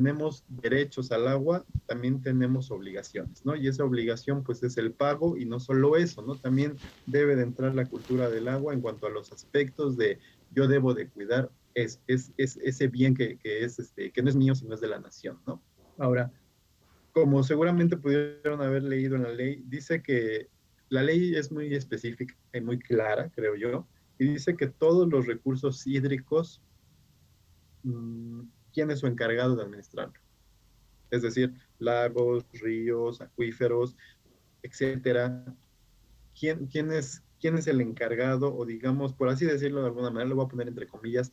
tenemos derechos al agua, también tenemos obligaciones, ¿no? Y esa obligación, pues, es el pago, y no solo eso, ¿no? También debe de entrar la cultura del agua en cuanto a los aspectos de yo debo de cuidar es ese bien que no es mío, sino es de la nación, ¿no? Ahora, como seguramente pudieron haber leído en la ley, dice que la ley es muy específica y muy clara, creo yo, y dice que todos los recursos hídricos, ¿quién es su encargado de administrarlo? Es decir, lagos, ríos, acuíferos, etcétera. ¿Quién es el encargado, o digamos, por así decirlo de alguna manera, lo voy a poner entre comillas,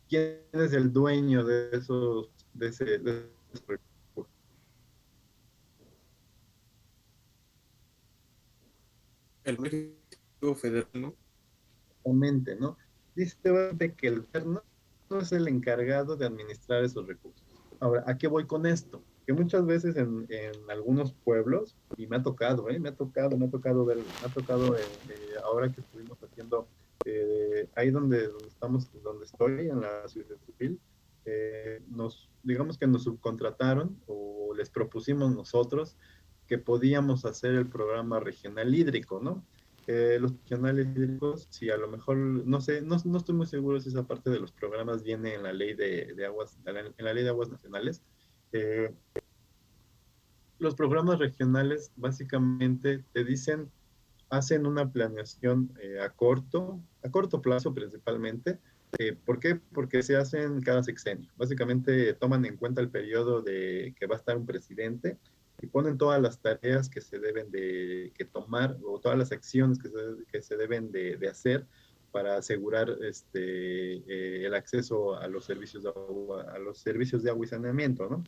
quién es el dueño de esos recursos? El Ejecutivo Federal, ¿no? Exactamente, ¿no? Dice que el gobierno no es el encargado de administrar esos recursos. Ahora, ¿a qué voy con esto? Que muchas veces en algunos pueblos, y me ha tocado, me ha tocado ahora que estuvimos haciendo, ahí donde estamos, donde estoy, en la ciudad civil, digamos que nos subcontrataron o les propusimos nosotros que podíamos hacer el programa regional hídrico, ¿no? Los regionales hídricos, sí, a lo mejor, no sé, no estoy muy seguro si esa parte de los programas viene en la ley de aguas, en la ley de aguas nacionales. Eh, los programas regionales básicamente te dicen, hacen una planeación a corto plazo principalmente. ¿Por qué? Porque se hacen cada sexenio. Básicamente toman en cuenta el periodo de que va a estar un presidente y ponen todas las tareas que se deben de tomar, o todas las acciones que se deben de hacer para asegurar el acceso a los servicios de agua, y saneamiento, ¿no?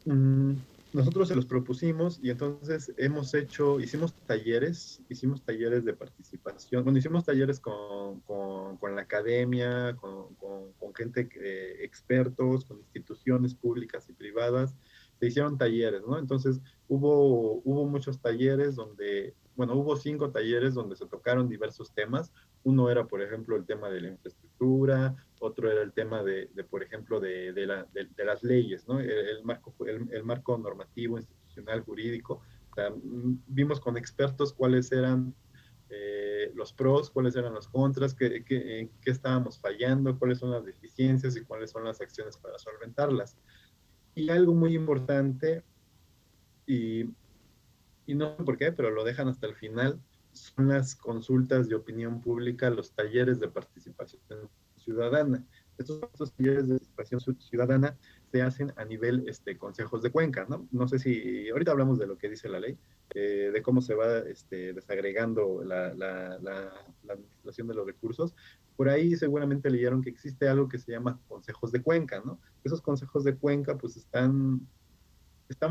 Mm, Nosotros se los propusimos, y entonces hicimos talleres de participación, bueno, hicimos talleres con la academia, con gente, expertos, con instituciones públicas y privadas. Se hicieron talleres, ¿no? Entonces hubo muchos talleres donde, bueno, hubo 5 talleres donde se tocaron diversos temas. Uno era, por ejemplo, el tema de la infraestructura, otro era el tema por ejemplo, de las leyes, ¿no? El marco normativo, institucional, jurídico. O sea, vimos con expertos cuáles eran, los pros, cuáles eran los contras, en qué estábamos fallando, cuáles son las deficiencias y cuáles son las acciones para solventarlas. Y algo muy importante, y, y no sé por qué, pero lo dejan hasta el final, son las consultas de opinión pública, los talleres de participación ciudadana. Estos talleres de participación ciudadana se hacen a nivel, consejos de cuenca, ¿no? No sé si, ahorita hablamos de lo que dice la ley, de cómo se va, desagregando la administración de los recursos. Por ahí seguramente leyeron que existe algo que se llama consejos de cuenca, ¿no? Esos consejos de cuenca, pues, están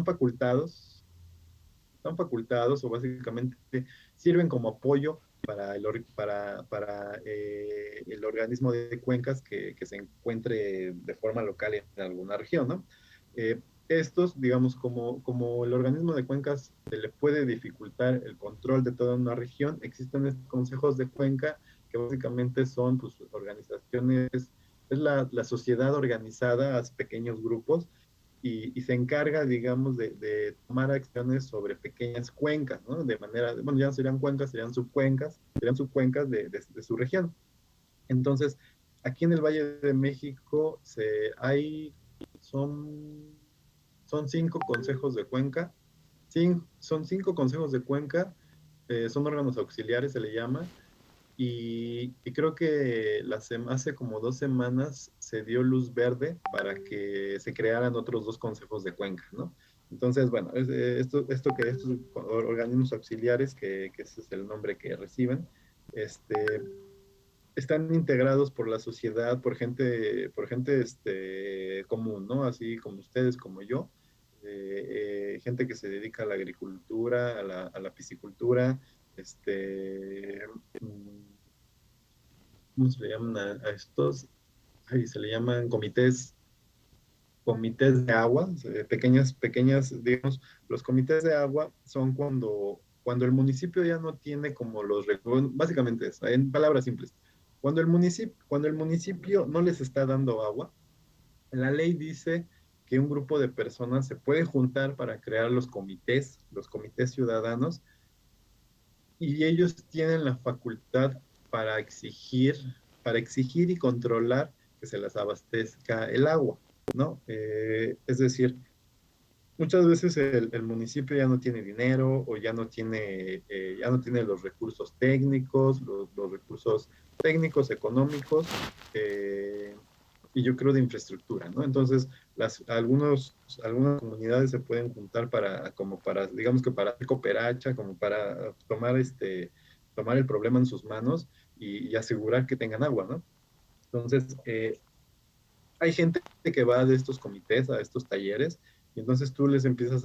facultados o básicamente sirven como apoyo para el organismo de cuencas que se encuentre de forma local en alguna región, ¿no? Estos, digamos, como el organismo de cuencas se le puede dificultar el control de toda una región, existen estos consejos de cuenca que básicamente son, pues, organizaciones, es la sociedad organizada a pequeños grupos, y se encarga, digamos, de tomar acciones sobre pequeñas cuencas, ¿no? De manera, bueno, ya no serían cuencas, serían subcuencas de su región. Entonces, aquí en el Valle de México son, son 5 consejos de cuenca. Sí, son 5 consejos de cuenca, son órganos auxiliares, se le llama, y creo que hace como 2 semanas se dio luz verde para que se crearan otros 2 consejos de cuenca, ¿no? Entonces, bueno, estos organismos auxiliares, que ese es el nombre que reciben, este, están integrados por la sociedad, por gente común, ¿no? Así como ustedes, como yo, gente que se dedica a la agricultura, a la piscicultura, este, mm, ¿cómo se le llaman a estos? Ay, se le llaman comités de agua, pequeñas, digamos, los comités de agua son cuando el municipio ya no tiene como los recursos, básicamente eso, en palabras simples. Cuando el municipio no les está dando agua, la ley dice que un grupo de personas se puede juntar para crear los comités ciudadanos, y ellos tienen la facultad para exigir, para exigir y controlar que se les abastezca el agua, ¿no? Es decir, muchas veces el municipio ya no tiene dinero o ya no tiene los recursos técnicos, los recursos técnicos, económicos, eh, y yo creo de infraestructura, ¿no? Entonces, algunas comunidades se pueden juntar como para, digamos que para hacer cooperacha, como para tomar el problema en sus manos y asegurar que tengan agua, ¿no? Entonces, hay gente que va de estos comités a estos talleres y entonces tú les empiezas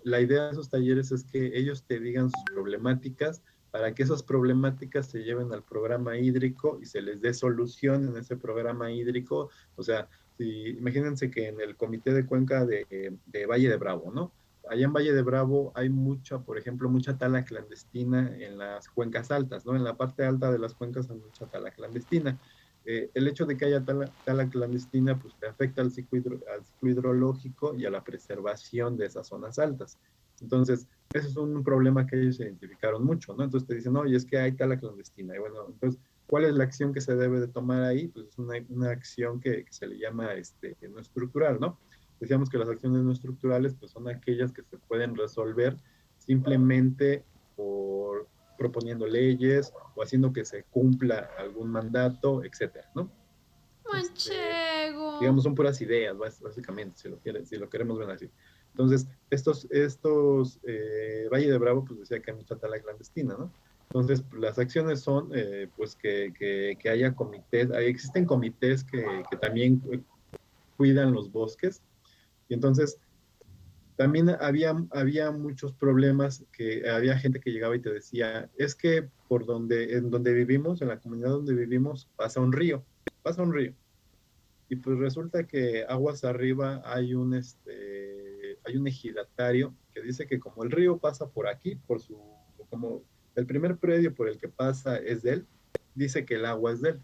La idea de esos talleres es que ellos te digan sus problemáticas para que esas problemáticas se lleven al programa hídrico y se les dé solución en ese programa hídrico. O sea, imagínense que en el comité de cuenca de Valle de Bravo, ¿no? Allá en Valle de Bravo hay mucha, por ejemplo, mucha tala clandestina en las cuencas altas, ¿no? En la parte alta de las cuencas hay mucha tala clandestina. El hecho de que haya tala clandestina pues te afecta al ciclo hidrológico y a la preservación de esas zonas altas. Entonces, ese es un problema que ellos identificaron mucho, ¿no? Entonces te dicen, oye, es que hay tala clandestina. Y bueno, entonces, ¿cuál es la acción que se debe de tomar ahí? Pues es una acción que se le llama no estructural, ¿no? Decíamos que las acciones no estructurales pues son aquellas que se pueden resolver simplemente por proponiendo leyes o haciendo que se cumpla algún mandato, etcétera, ¿no? Manchego. Digamos, son puras ideas, básicamente, si lo queremos ver así. Entonces, Valle de Bravo, pues decía que hay mucha tala clandestina, ¿no? Entonces, las acciones son, pues, que haya comités, existen comités que también cuidan los bosques, y entonces también había muchos problemas, que había gente que llegaba y te decía, es que en donde vivimos, en la comunidad donde vivimos, pasa un río. Y pues resulta que aguas arriba hay un ejidatario que dice que como el río pasa por aquí, como el primer predio por el que pasa es de él, dice que el agua es de él,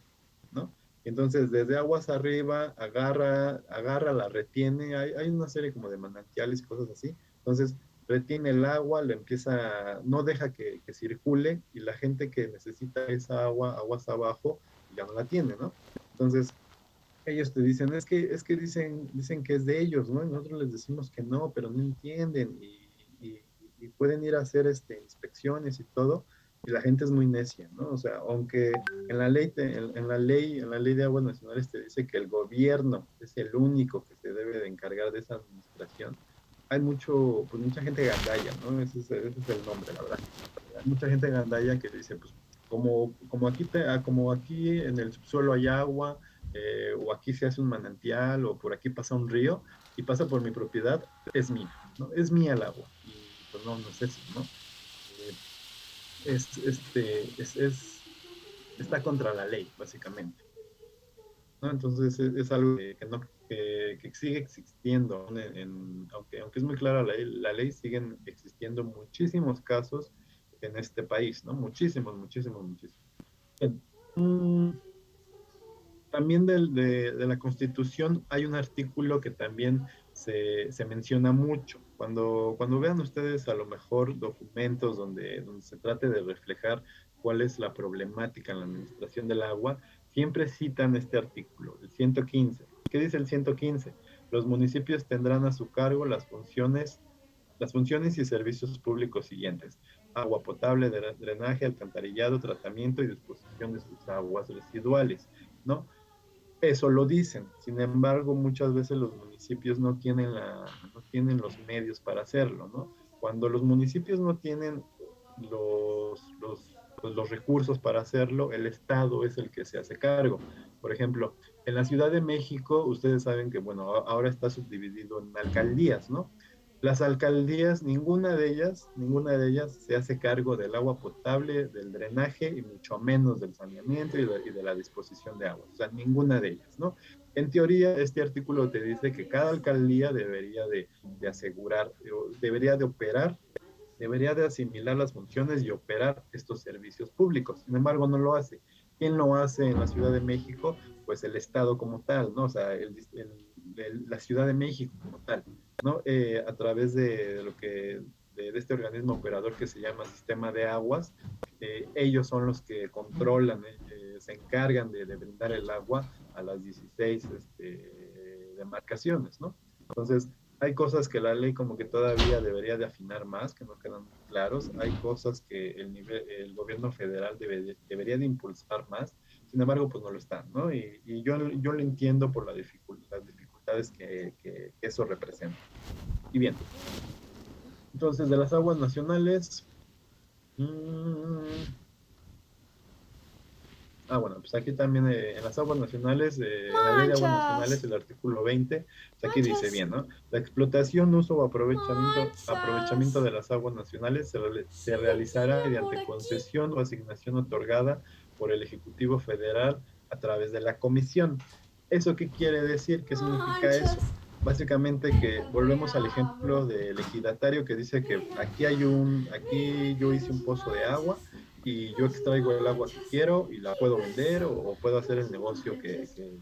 ¿no? Entonces, desde aguas arriba, la retiene, hay una serie como de manantiales y cosas así. Entonces, retiene el agua, no deja que circule, y la gente que necesita esa agua, aguas abajo, ya no la tiene, ¿no? Entonces, ellos te dicen, es que dicen que es de ellos, ¿no? Y nosotros les decimos que no, pero no entienden, y pueden ir a hacer inspecciones y todo, y la gente es muy necia, ¿no? O sea, aunque en la ley de aguas nacionales te dice que el gobierno es el único que se debe de encargar de esa administración, hay pues mucha gente gandalla, ¿no? Ese es el nombre, la verdad. Hay mucha gente gandalla que dice, pues, como aquí en el subsuelo hay agua, o aquí se hace un manantial, o por aquí pasa un río y pasa por mi propiedad, es mía, ¿no? Es mía el agua. Y pues no, no es eso, ¿no? Eh, está contra la ley, básicamente, ¿no? Entonces es algo que no, que sigue existiendo, aunque es muy clara la ley, siguen existiendo muchísimos casos en este país, ¿no? Muchísimos, muchísimos, muchísimos. Bien. También de la Constitución hay un artículo que también se menciona mucho. Cuando vean ustedes a lo mejor documentos donde se trate de reflejar cuál es la problemática en la administración del agua, siempre citan este artículo, el 115. ¿Qué dice el 115? Los municipios tendrán a su cargo las funciones y servicios públicos siguientes: agua potable, drenaje, alcantarillado, tratamiento y disposición de sus aguas residuales, ¿no? Eso lo dicen. Sin embargo, muchas veces los municipios no tienen los medios para hacerlo, ¿no? Cuando los municipios no tienen los recursos para hacerlo, el Estado es el que se hace cargo. Por ejemplo, en la Ciudad de México, ustedes saben que, bueno, ahora está subdividido en alcaldías, ¿no? Las alcaldías, ninguna de ellas se hace cargo del agua potable, del drenaje, y mucho menos del saneamiento y de la disposición de agua. O sea, ninguna de ellas, ¿no? En teoría, este artículo te dice que cada alcaldía debería de asegurar, debería de operar, debería de asimilar las funciones y operar estos servicios públicos. Sin embargo, no lo hace. ¿Quién lo hace en la Ciudad de México? Pues el Estado como tal, ¿no? O sea, la Ciudad de México como tal, ¿no? A través de lo que de este organismo operador que se llama Sistema de Aguas, ellos son los que controlan, se encargan de brindar el agua a las 16 demarcaciones, ¿no? Entonces, hay cosas que la ley como que todavía debería de afinar más, que no quedan muy claros. Hay cosas que el gobierno federal debería de impulsar más. Sin embargo, pues no lo están, ¿no? Y yo lo entiendo por las dificultades que eso representa. Y bien, entonces de las aguas nacionales, mmm, bueno, pues aquí también en las aguas nacionales, en la ley de aguas nacionales, Manchas. el artículo 20, pues aquí dice Manchas. bien, ¿no? La explotación, uso o aprovechamiento Manchas. de las aguas nacionales se Sigue realizará Kira por mediante aquí. concesión o asignación otorgada por el Ejecutivo Federal a través de la Comisión. ¿Eso qué quiere decir? ¿Qué significa Manchas. eso? Básicamente que volvemos al ejemplo del ejidatario que dice que aquí yo hice un pozo de agua y yo extraigo el agua que quiero y la puedo vender o puedo hacer el negocio que se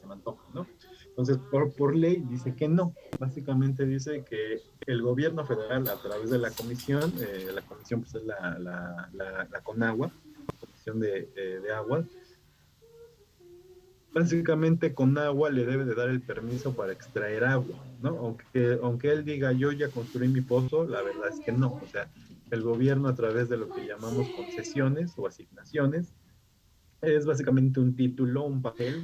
me antoja, ¿no? Entonces, por ley dice que no. Básicamente dice que el gobierno federal, a través de la comisión pues es la CONAGUA, Comisión de Agua, básicamente con agua le debe de dar el permiso para extraer agua, ¿no? Aunque él diga, yo ya construí mi pozo, la verdad es que no. O sea, el gobierno a través de lo que llamamos concesiones o asignaciones, es básicamente un título, un papel,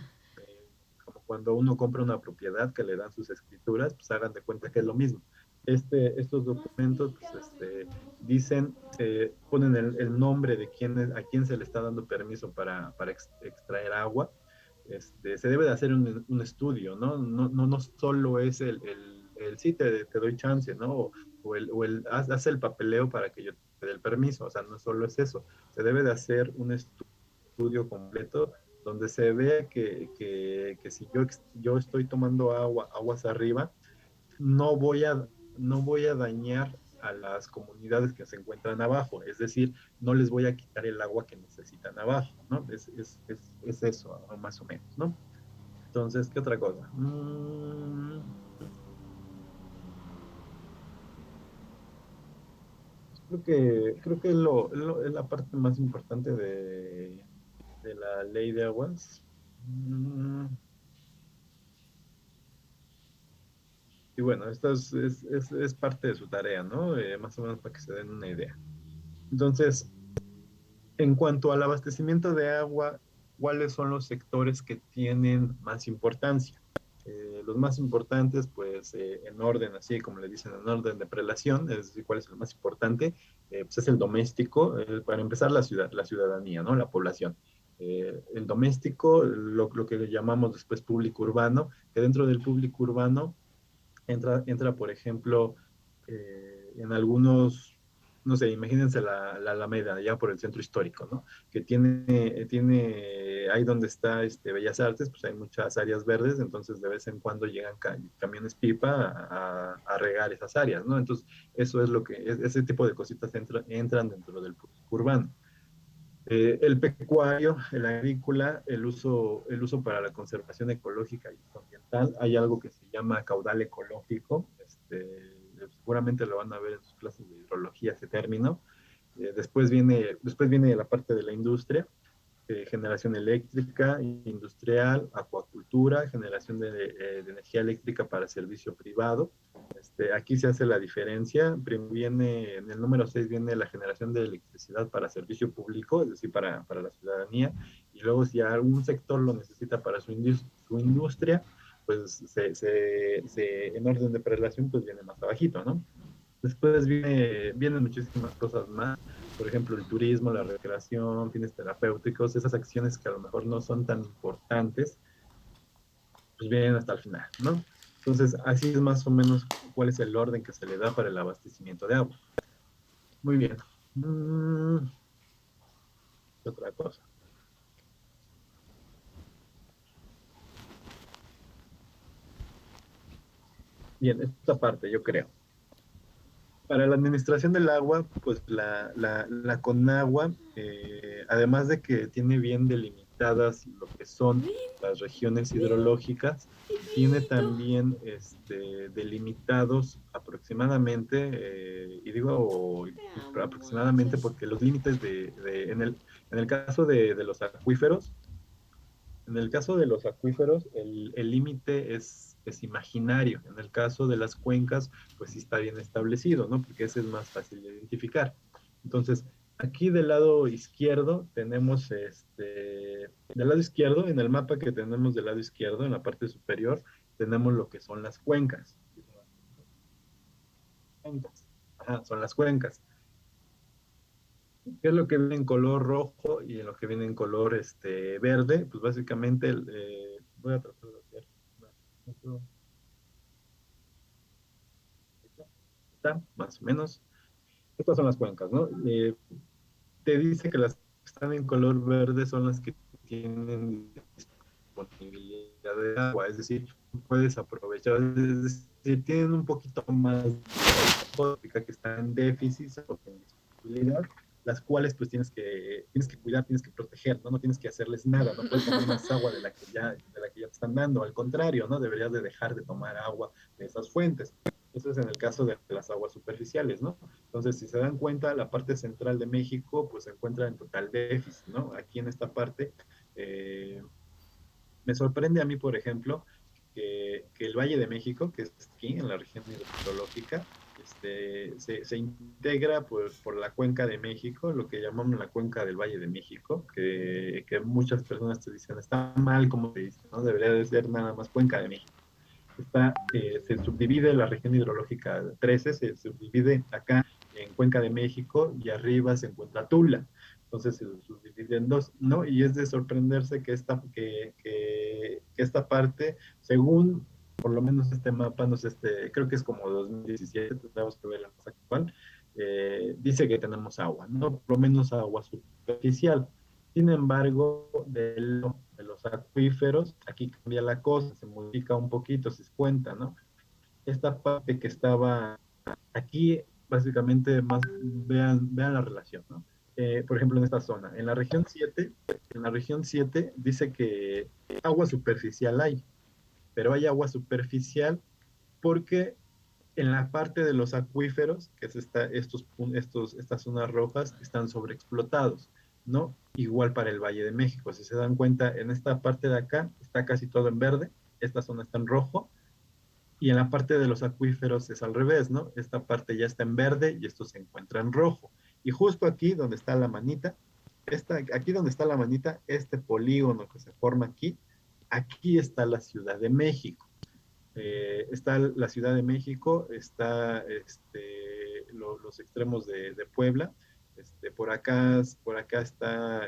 como cuando uno compra una propiedad que le dan sus escrituras, pues hagan de cuenta que es lo mismo. Estos documentos pues, dicen, ponen el nombre de a quién se le está dando permiso para extraer agua. Se debe de hacer un estudio, ¿no? No solo es sí, te doy chance, ¿no? Haz el papeleo para que yo te dé el permiso, o sea, no solo es eso, se debe de hacer un estudio completo donde se vea que si yo estoy tomando aguas arriba, no voy a, no voy a dañar a las comunidades que se encuentran abajo, es decir, no les voy a quitar el agua que necesitan abajo, ¿no? Es eso, más o menos, ¿no? Entonces, ¿qué otra cosa? Creo que es la parte más importante de la ley de aguas. Mm, Y bueno, esto es parte de su tarea, ¿no? Más o menos para que se den una idea. Entonces, en cuanto al abastecimiento de agua, ¿cuáles son los sectores que tienen más importancia? Los más importantes, pues en orden, así como le dicen, en orden de prelación, es decir, cuál es el más importante, pues es el doméstico, para empezar la ciudadanía, ¿no? La población. El doméstico, lo que llamamos después público urbano, que dentro del público urbano entra por ejemplo, en algunos, no sé, imagínense la Alameda, ya por el centro histórico, ¿no? Que tiene ahí donde está Bellas Artes, pues hay muchas áreas verdes, entonces de vez en cuando llegan camiones pipa a regar esas áreas, ¿no? Entonces, eso es ese tipo de cositas entran dentro del público urbano. El pecuario, el agrícola, el uso para la conservación ecológica y ambiental. Hay algo que se llama caudal ecológico. Seguramente lo van a ver en sus clases de hidrología ese término. Después viene la parte de la industria, generación eléctrica, industrial, acuacultura, generación de energía eléctrica para servicio privado. Aquí se hace la diferencia. En el número 6 viene la generación de electricidad para servicio público, es decir, para la ciudadanía. Y luego si algún sector lo necesita para su industria, pues en orden de prelación, pues viene más abajito, ¿no? Después vienen muchísimas cosas más, por ejemplo, el turismo, la recreación, fines terapéuticos, esas acciones que a lo mejor no son tan importantes, pues vienen hasta el final, ¿no? Entonces, así es más o menos cuál es el orden que se le da para el abastecimiento de agua. Muy bien. Mm, ¿Qué otra cosa? Bien, esta parte yo creo. Para la administración del agua, pues la Conagua, además de que tiene bien delimitado delimitadas lo que son las regiones hidrológicas, tiene también delimitados aproximadamente, y digo Te amo, aproximadamente Monchis. porque los límites en el caso de los acuíferos, en el caso de los acuíferos, el límite es imaginario. En el caso de las cuencas, pues sí está bien establecido, ¿no? Porque ese es más fácil de identificar. Entonces, aquí del lado izquierdo tenemos del lado izquierdo, en el mapa que tenemos del lado izquierdo, en la parte superior, tenemos lo que son las cuencas. Ajá, son las cuencas. ¿Qué es lo que viene en color rojo y en lo que viene en color verde? Pues básicamente voy a tratar de hacer está, más o menos. Estas son las cuencas, ¿no? Te dice que las que están en color verde son las que tienen disponibilidad de agua, es decir, puedes aprovechar, es decir, tienen un poquito más de que están en déficit o en disponibilidad, las cuales pues tienes que cuidar, tienes que proteger, ¿no? No tienes que hacerles nada, no puedes tomar más agua de la que ya te están dando, al contrario, ¿no? Deberías de dejar de tomar agua de esas fuentes. Eso es en el caso de las aguas superficiales, ¿no? Entonces, si se dan cuenta, la parte central de México pues se encuentra en total déficit, ¿no? Aquí en esta parte, eh, me sorprende a mí, por ejemplo, que el Valle de México, que es aquí en la región hidrológica, se integra por la cuenca de México, lo que llamamos la cuenca del Valle de México, que muchas personas te dicen, está mal como te dicen, ¿no? Debería de ser nada más cuenca de México. Se subdivide la región hidrológica 13, se subdivide acá en Cuenca de México y arriba se encuentra Tula. Entonces se subdivide en dos, ¿no? Y es de sorprenderse que esta parte, según por lo menos este mapa, no sé, creo que es como 2017, tenemos que ver la más actual, dice que tenemos agua, ¿no? Por lo menos agua superficial. Sin embargo, de los acuíferos, aquí cambia la cosa, se modifica un poquito, se cuenta, ¿no? Esta parte que estaba aquí, básicamente, más vean la relación, ¿no? Por ejemplo, en esta zona, en la región 7 dice que agua superficial hay, pero hay agua superficial porque en la parte de los acuíferos, que es estas zonas rojas, están sobreexplotados, ¿no? Igual para el Valle de México. Si se dan cuenta, en esta parte de acá está casi todo en verde, esta zona está en rojo, y en la parte de los acuíferos es al revés, ¿no? Esta parte ya está en verde y esto se encuentra en rojo. Y justo aquí donde está la manita, aquí donde está la manita, este polígono que se forma aquí está la Ciudad de México. Está la Ciudad de México, está los extremos de Puebla, por acá está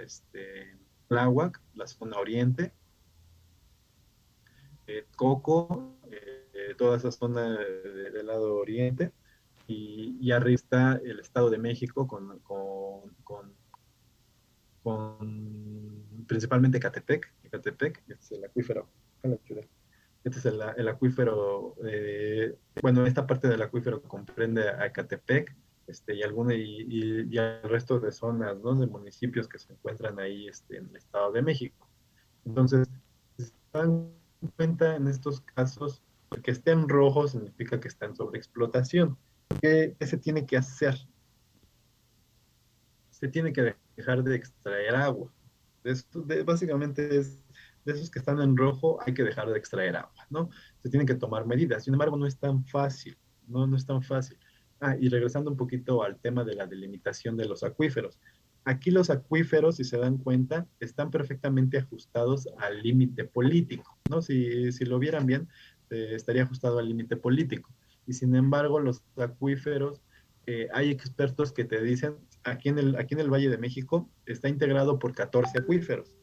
Tláhuac, la zona oriente, Coco, toda esa zona del lado oriente, y arriba está el Estado de México con principalmente Catepec, este es el acuífero. Este es el acuífero, bueno, esta parte del acuífero comprende a Ecatepec, y el resto de zonas, ¿no? De municipios que se encuentran ahí en el Estado de México. Entonces, si se dan cuenta en estos casos, que estén rojos significa que están sobre explotación. ¿Qué se tiene que hacer? Se tiene que dejar de extraer agua. Básicamente es de esos que están en rojo, hay que dejar de extraer agua, ¿no? Se tienen que tomar medidas. Sin embargo, no es tan fácil, no es tan fácil. Y regresando un poquito al tema de la delimitación de los acuíferos. Aquí los acuíferos, si se dan cuenta, están perfectamente ajustados al límite político, ¿no? Si lo vieran bien, estaría ajustado al límite político. Y sin embargo, los acuíferos, hay expertos que te dicen, aquí en el Valle de México está integrado por 14 acuíferos.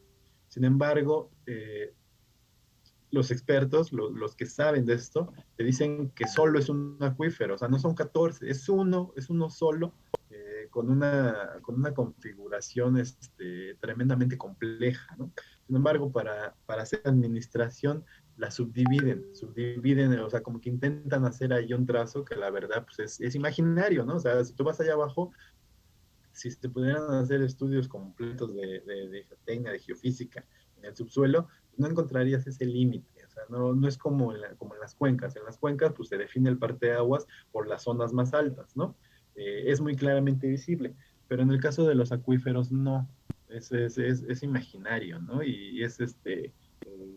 Sin embargo, los expertos, los que saben de esto, te dicen que solo es un acuífero, o sea, no son 14, es uno solo, con una configuración tremendamente compleja, ¿no? Sin embargo, para hacer administración, la subdividen, o sea, como que intentan hacer ahí un trazo que la verdad pues es imaginario, ¿no? O sea, si tú vas allá abajo, si se pudieran hacer estudios completos de geotecnia, de geofísica en el subsuelo, no encontrarías ese límite. O sea, no es como como en las cuencas. En las cuencas, pues se define el parteaguas por las zonas más altas, ¿no? Es muy claramente visible, pero en el caso de los acuíferos, no. Es imaginario, ¿no? Y es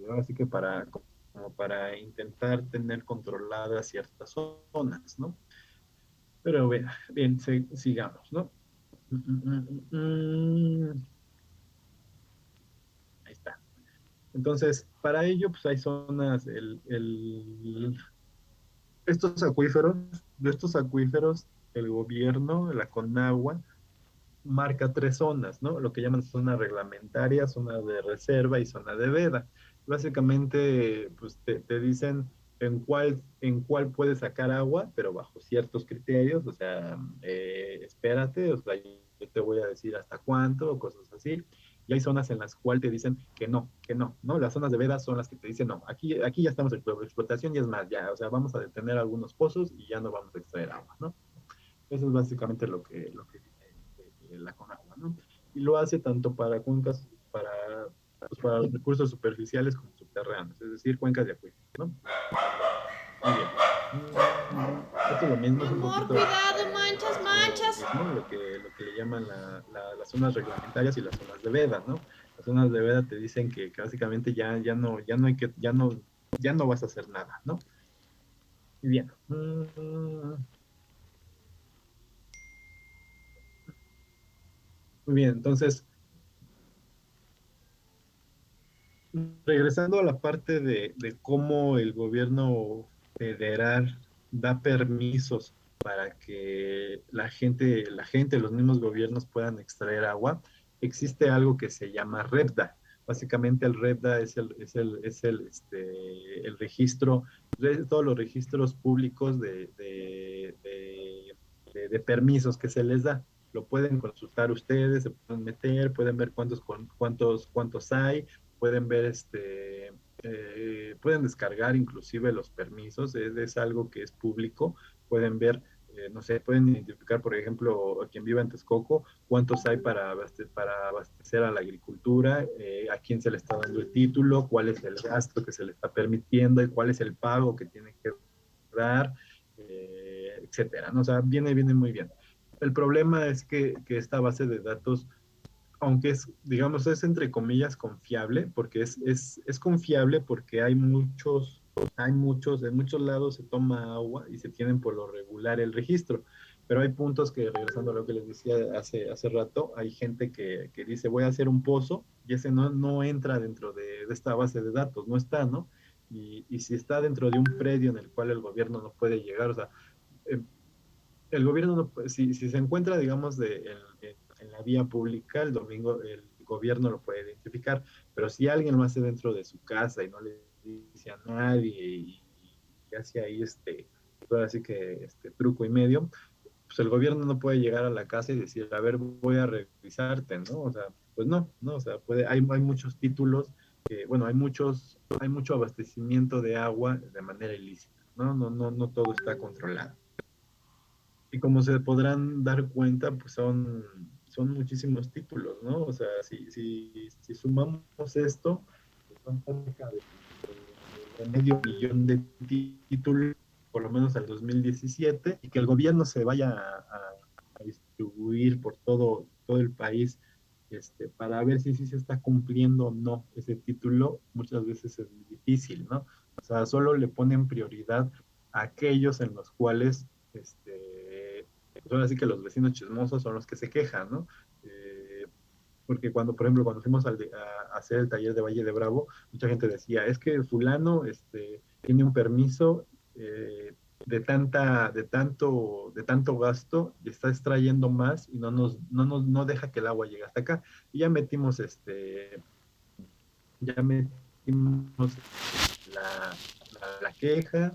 ahora sí que como para intentar tener controladas ciertas zonas, ¿no? Pero bien, sigamos, ¿no? Ahí está. Entonces, para ello, pues hay zonas, de estos acuíferos, el gobierno, la Conagua, marca tres zonas, ¿no? Lo que llaman zona reglamentaria, zona de reserva y zona de veda. Básicamente, pues te dicen en cuál puedes sacar agua, pero bajo ciertos criterios, o sea, espérate, o sea, yo te voy a decir hasta cuánto, o cosas así. Y hay zonas en las cuales te dicen que no, ¿no? Las zonas de veda son las que te dicen, no, aquí ya estamos en explotación y es más, ya, o sea, vamos a detener algunos pozos y ya no vamos a extraer agua, ¿no? Eso es básicamente lo que dice la Conagua, ¿no? Y lo hace tanto para cuencas, pues para los recursos superficiales como subterráneos, es decir, cuencas de acuíferos, ¿no? Muy bien. Esto es lo mismo, es un Amor, poquito cuidado, manchas, lo manchas. mismo, lo que le llaman las zonas reglamentarias y las zonas de veda, ¿no? Las zonas de veda te dicen que básicamente ya no hay que, ya no vas a hacer nada, ¿no? Y bien. Muy bien, entonces, regresando a la parte de cómo el gobierno federal da permisos para que los mismos gobiernos puedan extraer agua, existe algo que se llama REPDA. Básicamente el REPDA el registro, todos los registros públicos de permisos que se les da. Lo pueden consultar ustedes, se pueden meter, pueden ver cuántos hay, pueden ver pueden descargar inclusive los permisos, es algo que es público, pueden ver, no sé, pueden identificar, por ejemplo, a quien viva en Texcoco, cuántos hay para abastecer a la agricultura, a quién se le está dando el título, cuál es el gasto que se le está permitiendo y cuál es el pago que tiene que dar, etcétera, ¿no? O sea, viene muy bien. El problema es que esta base de datos, aunque es, digamos, es entre comillas confiable, porque es confiable porque en muchos lados se toma agua y se tienen por lo regular el registro, pero hay puntos que, regresando a lo que les decía hace rato, hay gente que dice, voy a hacer un pozo, y ese no entra dentro de esta base de datos, no está, ¿no? Y si está dentro de un predio en el cual el gobierno no puede llegar, o sea, eh, el gobierno, si se encuentra, digamos, en la vía pública, el domingo el gobierno lo puede identificar, pero si alguien lo hace dentro de su casa y no le dice a nadie y hace ahí ahora sí que truco y medio, pues el gobierno no puede llegar a la casa y decir, a ver, voy a revisarte, ¿no? O sea, pues no, o sea, hay muchos títulos bueno, hay mucho abastecimiento de agua de manera ilícita, ¿no? No todo está controlado. Y como se podrán dar cuenta, pues son muchísimos títulos, ¿no? O sea, si sumamos esto, pues son cerca de medio millón de títulos, por lo menos al 2017, y que el gobierno se vaya a distribuir por todo el país para ver si se está cumpliendo o no ese título, muchas veces es muy difícil, ¿no? O sea, solo le ponen prioridad a aquellos en los cuales pues ahora sí que los vecinos chismosos son los que se quejan, ¿no? Porque por ejemplo, cuando fuimos a hacer el taller de Valle de Bravo, mucha gente decía, es que fulano tiene un permiso de tanto gasto y está extrayendo más y no deja que el agua llegue hasta acá. Y ya metimos la queja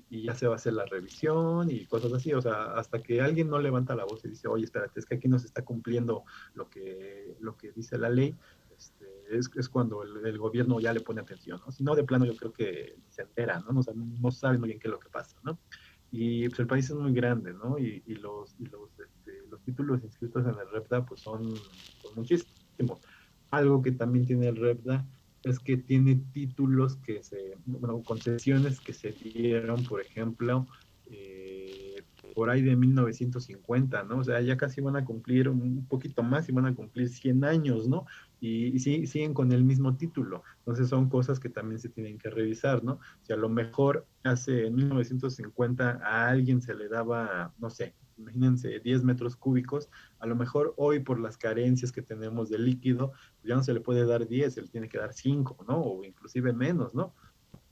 y ya se va a hacer la revisión y cosas así, o sea, hasta que alguien no levanta la voz y dice, oye, espérate, es que aquí no se está cumpliendo lo que dice la ley, es cuando el gobierno ya le pone atención, ¿no? Si no, de plano yo creo que se entera, ¿no? O sea, no sabe muy bien qué es lo que pasa, ¿no? Y pues el país es muy grande, ¿no? Y los títulos inscritos en el REPDA pues son muchísimos. Algo que también tiene el REPDA es que tiene títulos bueno, concesiones que se dieron, por ejemplo, eh, por ahí de 1950, ¿no? O sea, ya casi van a cumplir un poquito más y van a cumplir 100 años, ¿no? Y sí, siguen con el mismo título. Entonces son cosas que también se tienen que revisar, ¿no? Si a lo mejor hace en 1950 a alguien se le daba, no sé, imagínense, 10 metros cúbicos, a lo mejor hoy por las carencias que tenemos de líquido, pues ya no se le puede dar 10, se le tiene que dar 5, ¿no? O inclusive menos, ¿no?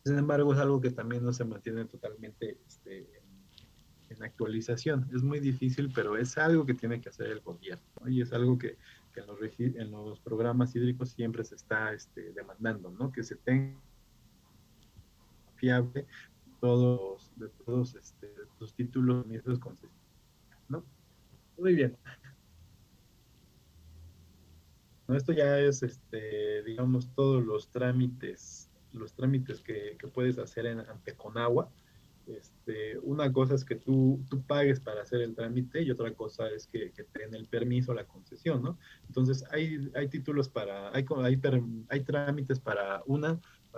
Sin embargo, es algo que también no se mantiene totalmente en actualización. Es muy difícil, pero es algo que tiene que hacer el gobierno, ¿no? Y es algo que en los programas hídricos siempre se está demandando, ¿no? Que se tenga fiable de todos los títulos y esos concesiones, ¿no? Muy bien. ¿No? Esto ya es, digamos, todos los trámites que puedes hacer ante Conagua. Una cosa es que tú pagues para hacer el trámite y otra cosa es que te den el permiso, la concesión, ¿no? Entonces, hay títulos hay trámites para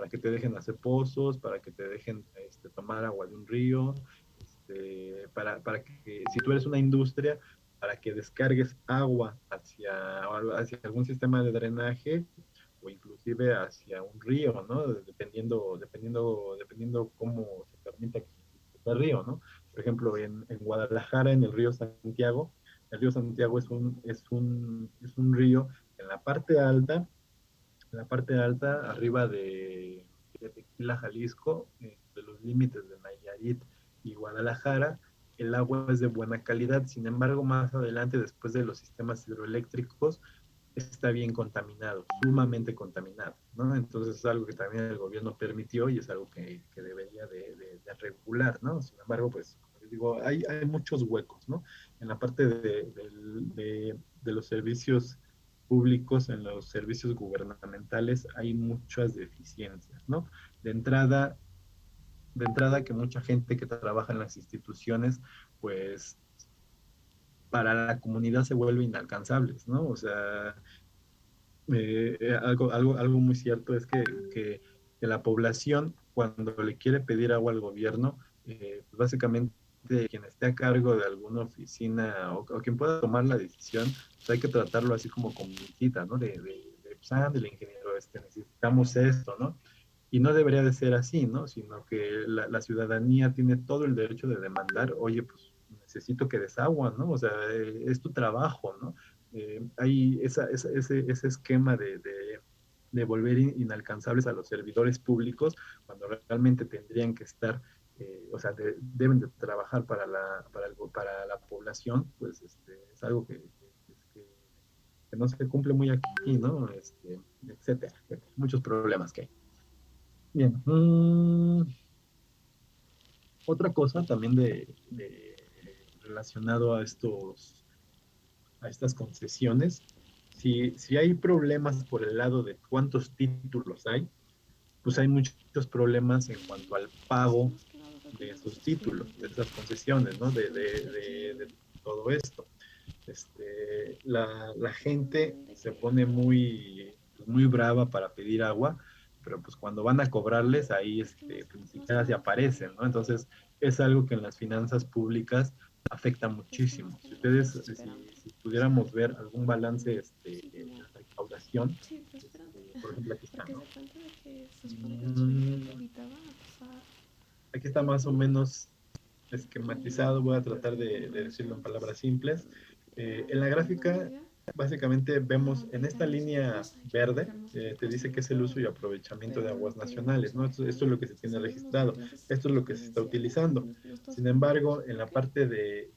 que te dejen hacer pozos, para que te dejen tomar agua de un río, para que si tú eres una industria, para que descargues agua hacia algún sistema de drenaje o inclusive hacia un río, ¿no? Dependiendo cómo se permita que se el río, ¿no? Por ejemplo, en Guadalajara, en el río Santiago es un río en la parte alta, arriba de Tequila, Jalisco, de los límites de Nayarit y Guadalajara, el agua es de buena calidad. Sin embargo, más adelante, después de los sistemas hidroeléctricos, está bien contaminado, sumamente contaminado, ¿no? Entonces es algo que también el gobierno permitió y es algo que debería de regular, ¿no? Sin embargo, pues, como les digo, hay muchos huecos, ¿no? En la parte de los servicios públicos, en los servicios gubernamentales, hay muchas deficiencias, ¿no? De entrada, de entrada que mucha gente que trabaja en las instituciones, pues para la comunidad se vuelve inalcanzables, ¿no? O sea, algo muy cierto es que la población, cuando le quiere pedir agua al gobierno, pues básicamente quien esté a cargo de alguna oficina o quien pueda tomar la decisión, pues hay que tratarlo así como con visita, ¿no? Pues, del ingeniero, necesitamos esto, ¿no? Y no debería de ser así, ¿no? Sino que la ciudadanía tiene todo el derecho de demandar, oye, pues necesito que des agua, ¿no? O sea, es tu trabajo, ¿no? Hay ese esquema de volver inalcanzables a los servidores públicos cuando realmente tendrían que estar, o sea, deben de trabajar para la población, pues es algo que no se cumple muy aquí, ¿no? Etcétera, etcétera. Muchos problemas que hay. Bien. Otra cosa también relacionado a estas concesiones, si hay problemas por el lado de cuántos títulos hay, pues hay muchos problemas en cuanto al pago de esos títulos, de esas concesiones, ¿no? De todo esto. La gente se pone muy brava para pedir agua, pero pues cuando van a cobrarles ahí pues, ni siquiera se aparecen, ¿no? Entonces es algo que en las finanzas públicas afecta muchísimo. Si pudiéramos ver algún balance de recaudación, por ejemplo, aquí está, ¿no? Aquí está más o menos esquematizado, voy a tratar de decirlo en palabras simples. En la gráfica, básicamente vemos en esta línea verde, te dice que es el uso y aprovechamiento de aguas nacionales, ¿no? Esto es lo que se tiene registrado, esto es lo que se está utilizando. Sin embargo, en la parte de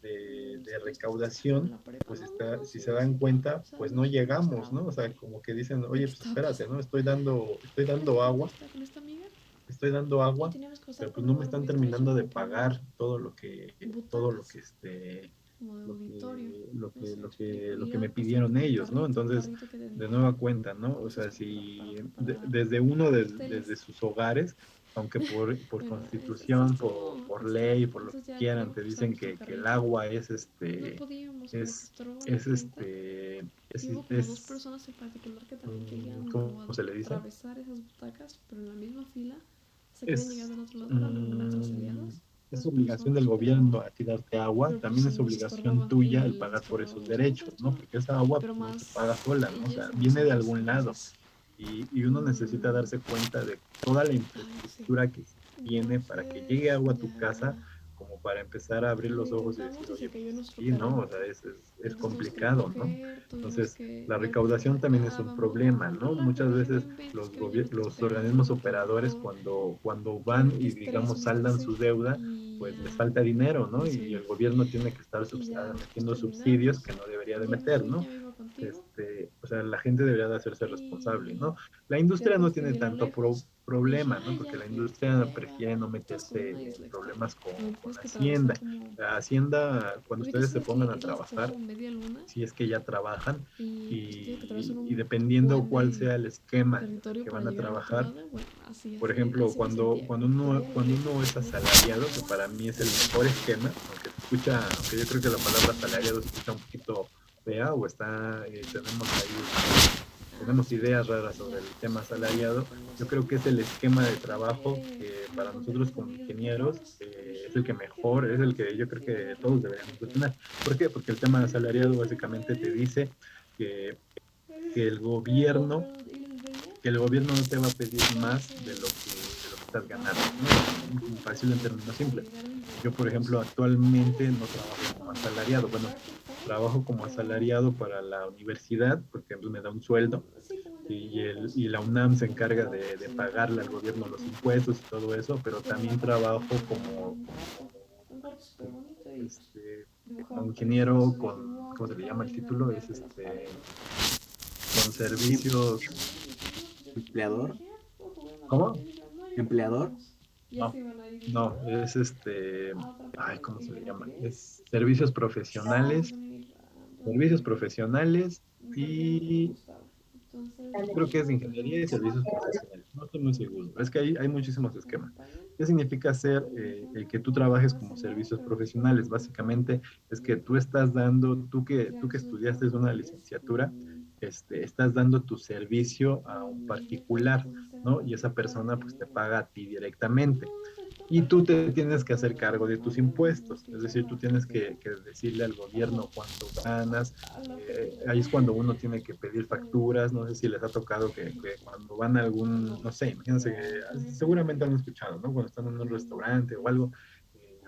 recaudación, pues si se dan cuenta, pues no llegamos, ¿no? O sea, como que dicen, oye, pues espérate, ¿no? Estoy dando agua, pero pues no me están terminando de pagar todo lo que lo que me pidieron ellos, ¿no? Entonces, de nueva cuenta, ¿no? O sea, si desde sus hogares, aunque por Pero constitución, por ley, por lo que entonces ya quieran, te digamos que dicen estamos en que el carril. agua No podíamos porque es, estorbaba la es gente. Y hubo como dos es, personas en particular que también querían como ¿cómo se le dice? atravesar esas butacas, pero en la misma fila. Se querían llegar Es, del otro lado para meterse mm, aliadas, es esas obligación del personas, pero, gobierno a tirarte agua, pero pues también es nos obligación estorbaban tuya y el les pagar por estorbaban esos a los derechos, otros, ¿no? ¿no? Porque esa agua Pero pues, no se paga más sola, ¿no? O ellas sea, de viene de nosotros, algún lado entonces, y uno necesita mm, darse cuenta de toda la sí. infraestructura que se tiene para que llegue Entonces agua a tu casa, ya como para empezar a abrir lo los ojos y intentamos decir, y se oye, cayó pues nuestro sí, ¿no? carro. O sea, es Entonces tuvimos que complicado, ¿no? recoger, tuvimos Entonces, que la ver cómo lo recaudación también es un arreglábamos, luego problema, ¿no? Muchas arreglarlo. Y yo no veces inventes que me llevaste este los pedo, organismos por operadores favor. cuando van Qué y, estrés, digamos, me saldan estresé. su deuda, Y pues les ya falta dinero, ¿no? me Y subí. el gobierno tiene que estar Y ya después metiendo subsidios que terminamos. no debería de Ya me meter, fui, ¿no? ya me iba contigo. O sea, la gente debería de hacerse responsable, Y ¿no? La ya industria no pues tiene vivieron tanto lejos. Y dije, problema, ¿no? ay, Porque ya, la qué industria hueva. prefiere no Todas con una meterse en dislexia. problemas Me con tienes que atravesar Hacienda. como. La Hacienda, cuando ustedes se Ubicas pongan que a islas que son trabajar, como media luna. si es que ya trabajan, Y pues tienes que atravesar y un dependiendo buen cuál de sea el esquema en el territorio que para van a llegar al otro trabajar, lado. Bueno, así, por así, ejemplo, así me sentía. cuando uno es asalariado, que para mí es el mejor esquema, aunque yo creo que la palabra asalariado se escucha un poquito fea o tenemos ideas raras Ya, sobre el tema pues ya, asalariado. cuando Yo se creo que es el esquema de tuve trabajo que que para encontrar nosotros mis como amigas ingenieros ocupadas. Y es dije, el que ah, qué mejor, es el pedo, que yo sí, creo sí, que agarré todos mi deberíamos de cartera. tener. ¿Por qué? Porque el tema asalariado Listo, básicamente te güey. dice que, que el Pero, gobierno pero, ¿y les veía? que el gobierno no te va a pedir más Entonces, de lo que estás estaba ganando, como ¿no? Para decirlo en términos al simples. llegar mis Yo, por ejemplo, estudios. Ah, no actualmente sé, no trabajo fue como cuando asalariado. el Bueno, Arctic Fire, trabajo como pero asalariado para la universidad porque pues, me da un sueldo sí, como entre mis y lejos. la UNAM se encarga Pero de se me fue pagarle al la onda gobierno y los dije, impuestos y todo eso, pero quiero también trabajar. trabajo Entonces vi un cuarto súper bonito y pues este, como dibujaba ingeniero precioso. Dije, con, wow, ¿cómo qué se le llama padre el título? Es garabatearte las paredes. con Em- servicios, Y dije, no, pues ya. Y empleador, dije, ah, puedo jugar un rato. Y ¿cómo? dije, no, ahorita empleador, continuamos. Y ya se No, iban a ir y dije, no, es a otra ay, parte. ¿cómo Y se yo le no llama? quería ir. Es servicios Y se profesionales, van a ir servicios rápidamente. profesionales Porque no les y gustaba. Entonces yo dije, creo que es de no, pues ya. ingeniería y servicios profesionales. No estoy muy seguro. Es que hay muchísimos Que me esquemas. paguen. ¿Qué significa ser Y dije, el no, que tú pues ya trabajes voy a como cenar, servicios pero pues perdón profesionales? porque Básicamente es que tú tú que ya se me estudiaste fueron una ustedes. licenciatura, estás dando tu servicio a un Y ya pues particular, entonces era ¿no? Y esa platicar persona de pues te mí. paga a ti No, directamente. no sé, Y tú te prácticamente tienes fue que hacer todo cargo de tus nada más impuestos, que es echar decir, tú la tienes plática. que decirle al Ajá. gobierno cuánto ganas. A la plática. Ahí es cuando uno tiene que pedir Pero, facturas. No sé si les ha tocado que cuando van a algún, no. no sé, imagínense que Ya todavía tengo seguramente han escuchado, ¿no? Cuando están en un mis restaurante o momentos. algo,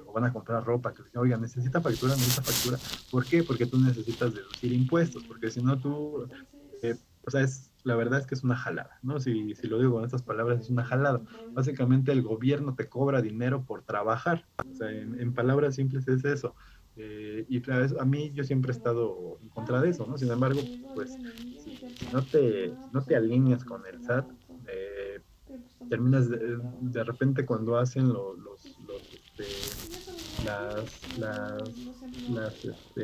o van a comprar ropa, que les dicen, oiga, necesita factura. ¿Por qué? Porque tú necesitas deducir impuestos, porque si no tú, o sea, la verdad es que es una jalada, ¿no? Si lo digo con estas palabras, es una jalada. Básicamente el gobierno te cobra dinero por trabajar. O sea, en palabras simples es eso. Y claro, a mí yo siempre he estado en contra de eso, ¿no? Sin embargo, Va a ver pues anillo, me decía si plática. no Pues te ahí nos vemos alineas en con el este SAT, lado. eh, Pero pues tampoco es terminas que quiera trabajar. de repente cuando hacen Y ya salgo de aquí. No sé, no.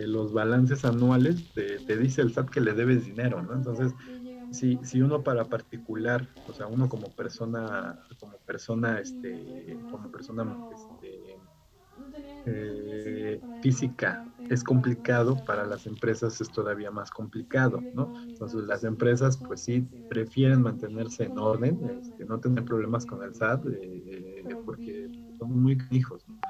los balances anuales, te dice el SAT que le debes dinero, ¿no? Entonces Entonces, ya llegamos a la si parte uno de para encontrar el particular, o sea, carro que uno se completó todo. Y me tuve que cobrar ese tip, pero no tenía ese dinero para ir por física es partes, para complicado, para revisarlo. las empresas es todavía más Hasta que complicado, había ¿no? llevado mis Entonces datos las y todo empresas eso, pues sí sí me prefieren desespero mucho. mantenerse en Cuando me orden, cobraron el no ticket tener sí fue problemas con el SAT, bien, pero porque bien. son muy hijos, ¿no?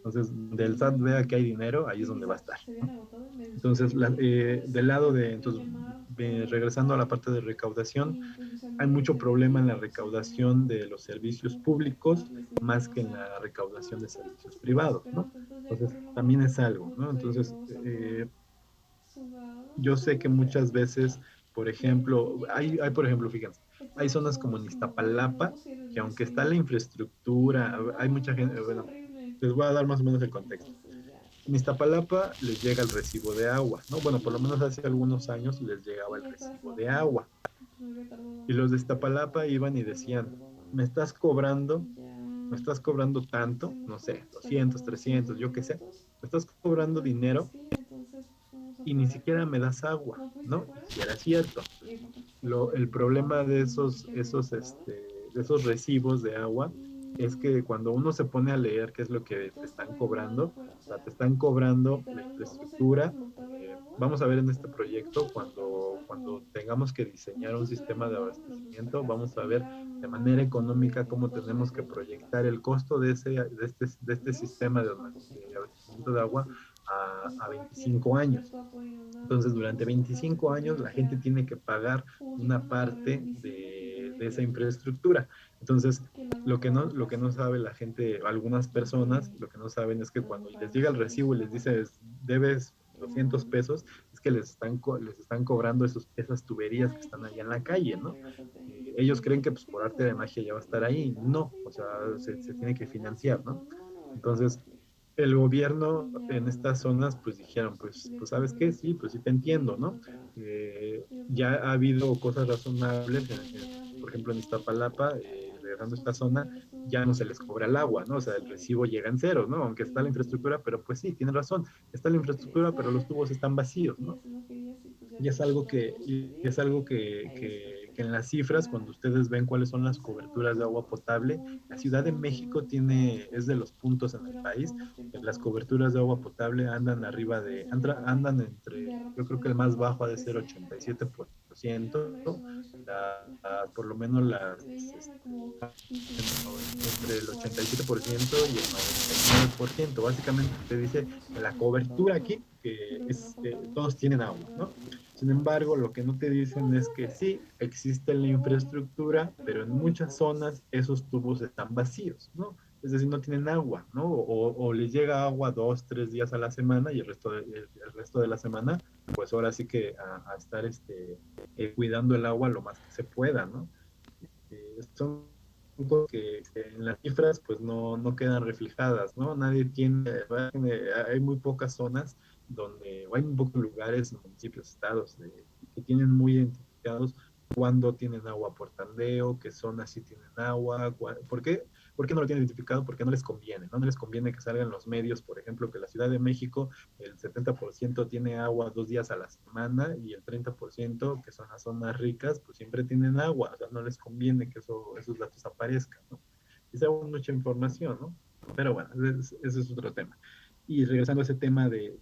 Entonces, del SAT vea que hay dinero, ahí es Y mis donde va a datos estar, se habían ¿no? agotado y me Entonces, desesperé. Y dije, puede del ser que lado me de, tenga que entonces, llamar para regresando a la revisar. parte de recaudación, Y pues mis hay amigos mucho se habían problema en la ido, se recaudación fueron. de los Y dije, servicios ¿cómo puedo públicos darles más dinero? O que en sea, la no, recaudación de esto está servicios súper privados, ¿no? desesperante. Entonces ya Entonces, corrí lo más también es rápido que algo, ¿no? pude y Entonces, luego salgo sudada, yo sé que muchas pero veces, por ya ejemplo, llegué a por ejemplo, tiempo. fíjense, hay zonas como en Entonces, como 40 Iztapalapa, minutos y era el que día aunque está la siguiente. infraestructura, Y hay mucha no, gente, estuvo bueno, horrible. les voy a dar más o menos el contexto. Entonces ya, En Iztapalapa les llega el recibo de agua, ¿no? Bueno, por lo menos hace algunos años les llegaba el y esta vez recibo no de fui. agua. Pues me había tardado Y los de mucho. Iztapalapa iban y Pero decían, perdóname. me estás cobrando, Y ya me estás cobrando se tanto, me no fue. sé, Salí 200, como a los 5 300, yo qué sé, minutos. me estás Y cobrando pues tenía dinero que ir. Entonces pues, fuimos y ni afuera. siquiera me das agua, ¿No fuiste ¿no? Y afuera? si era cierto. Y porque fue como El por problema de fin dije, no puedo. de esos recibos de agua es que cuando uno se pone a leer qué es lo que te están cobrando, o sea, te están cobrando la infraestructura. Vamos a ver en este proyecto, cuando tengamos que diseñar un sistema de abastecimiento, vamos a ver de manera económica cómo tenemos que proyectar el costo de este sistema de abastecimiento de agua a 25 años. Entonces, durante 25 años la gente tiene que pagar una parte de esa infraestructura. Entonces, lo que no sabe la gente, algunas personas, lo que no saben es que cuando les llega el recibo y les dice, debes 200 pesos, es que les están cobrando esas tuberías que están allá en la calle, ¿no? Ellos creen que pues, por arte de magia ya va a estar ahí. No, o sea, se tiene que financiar, ¿no? Entonces, el gobierno en estas zonas, pues dijeron, pues ¿sabes qué? Sí, pues sí te entiendo, ¿no? Ya ha habido cosas razonables, por ejemplo, en Iztapalapa, regresando a esta zona, ya no se les cobra el agua, ¿no? O sea, el recibo llega en cero, ¿no? Aunque está la infraestructura, pero pues sí, tiene razón, está la infraestructura, pero los tubos están vacíos, ¿no? Y es algo que en las cifras, cuando ustedes ven cuáles son las coberturas de agua potable, la Ciudad de México es de los puntos en el país que las coberturas de agua potable andan entre, yo creo que el más bajo ha de ser 87%, por lo menos entre el 87% y el 99%. Básicamente te dice que la cobertura aquí, que es, todos tienen agua, ¿no? Sin embargo, lo que no te dicen es que sí, existe la infraestructura, pero en muchas zonas esos tubos están vacíos, ¿no? Es decir, no tienen agua, ¿no? O les llega agua 2, 3 días a la semana y el resto de la semana, pues ahora sí que a estar cuidando el agua lo más que se pueda, ¿no? Son cosas que en las cifras pues no quedan reflejadas, ¿no? Nadie hay muy pocas zonas o hay muy pocos lugares, municipios, estados que tienen muy identificados cuándo tienen agua por tandeo, qué zonas sí tienen agua, ¿por qué? ¿Por qué no lo tienen identificado? Porque no les conviene, ¿no? No les conviene que salgan los medios, por ejemplo, que la Ciudad de México el 70% tiene agua 2 días a la semana y el 30%, que son las zonas ricas, pues siempre tienen agua, o sea, no les conviene que esos datos aparezcan, ¿no? Y se mucha información, ¿no? Pero bueno, ese es otro tema. Y regresando a ese tema de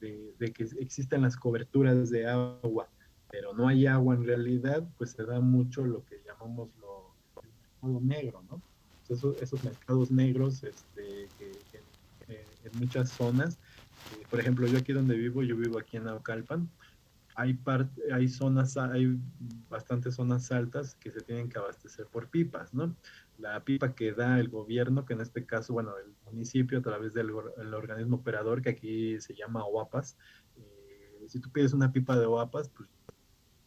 que existen las coberturas de agua, pero no hay agua en realidad, pues se da mucho lo que llamamos el mercado negro, ¿no? Esos mercados negros en muchas zonas. Por ejemplo, yo aquí donde vivo, yo vivo aquí en Naucalpan, hay bastantes zonas altas que se tienen que abastecer por pipas, ¿no? La pipa que da el gobierno, que en este caso, bueno, el municipio a través del el organismo operador, que aquí se llama OAPAS, si tú pides una pipa de OAPAS, pues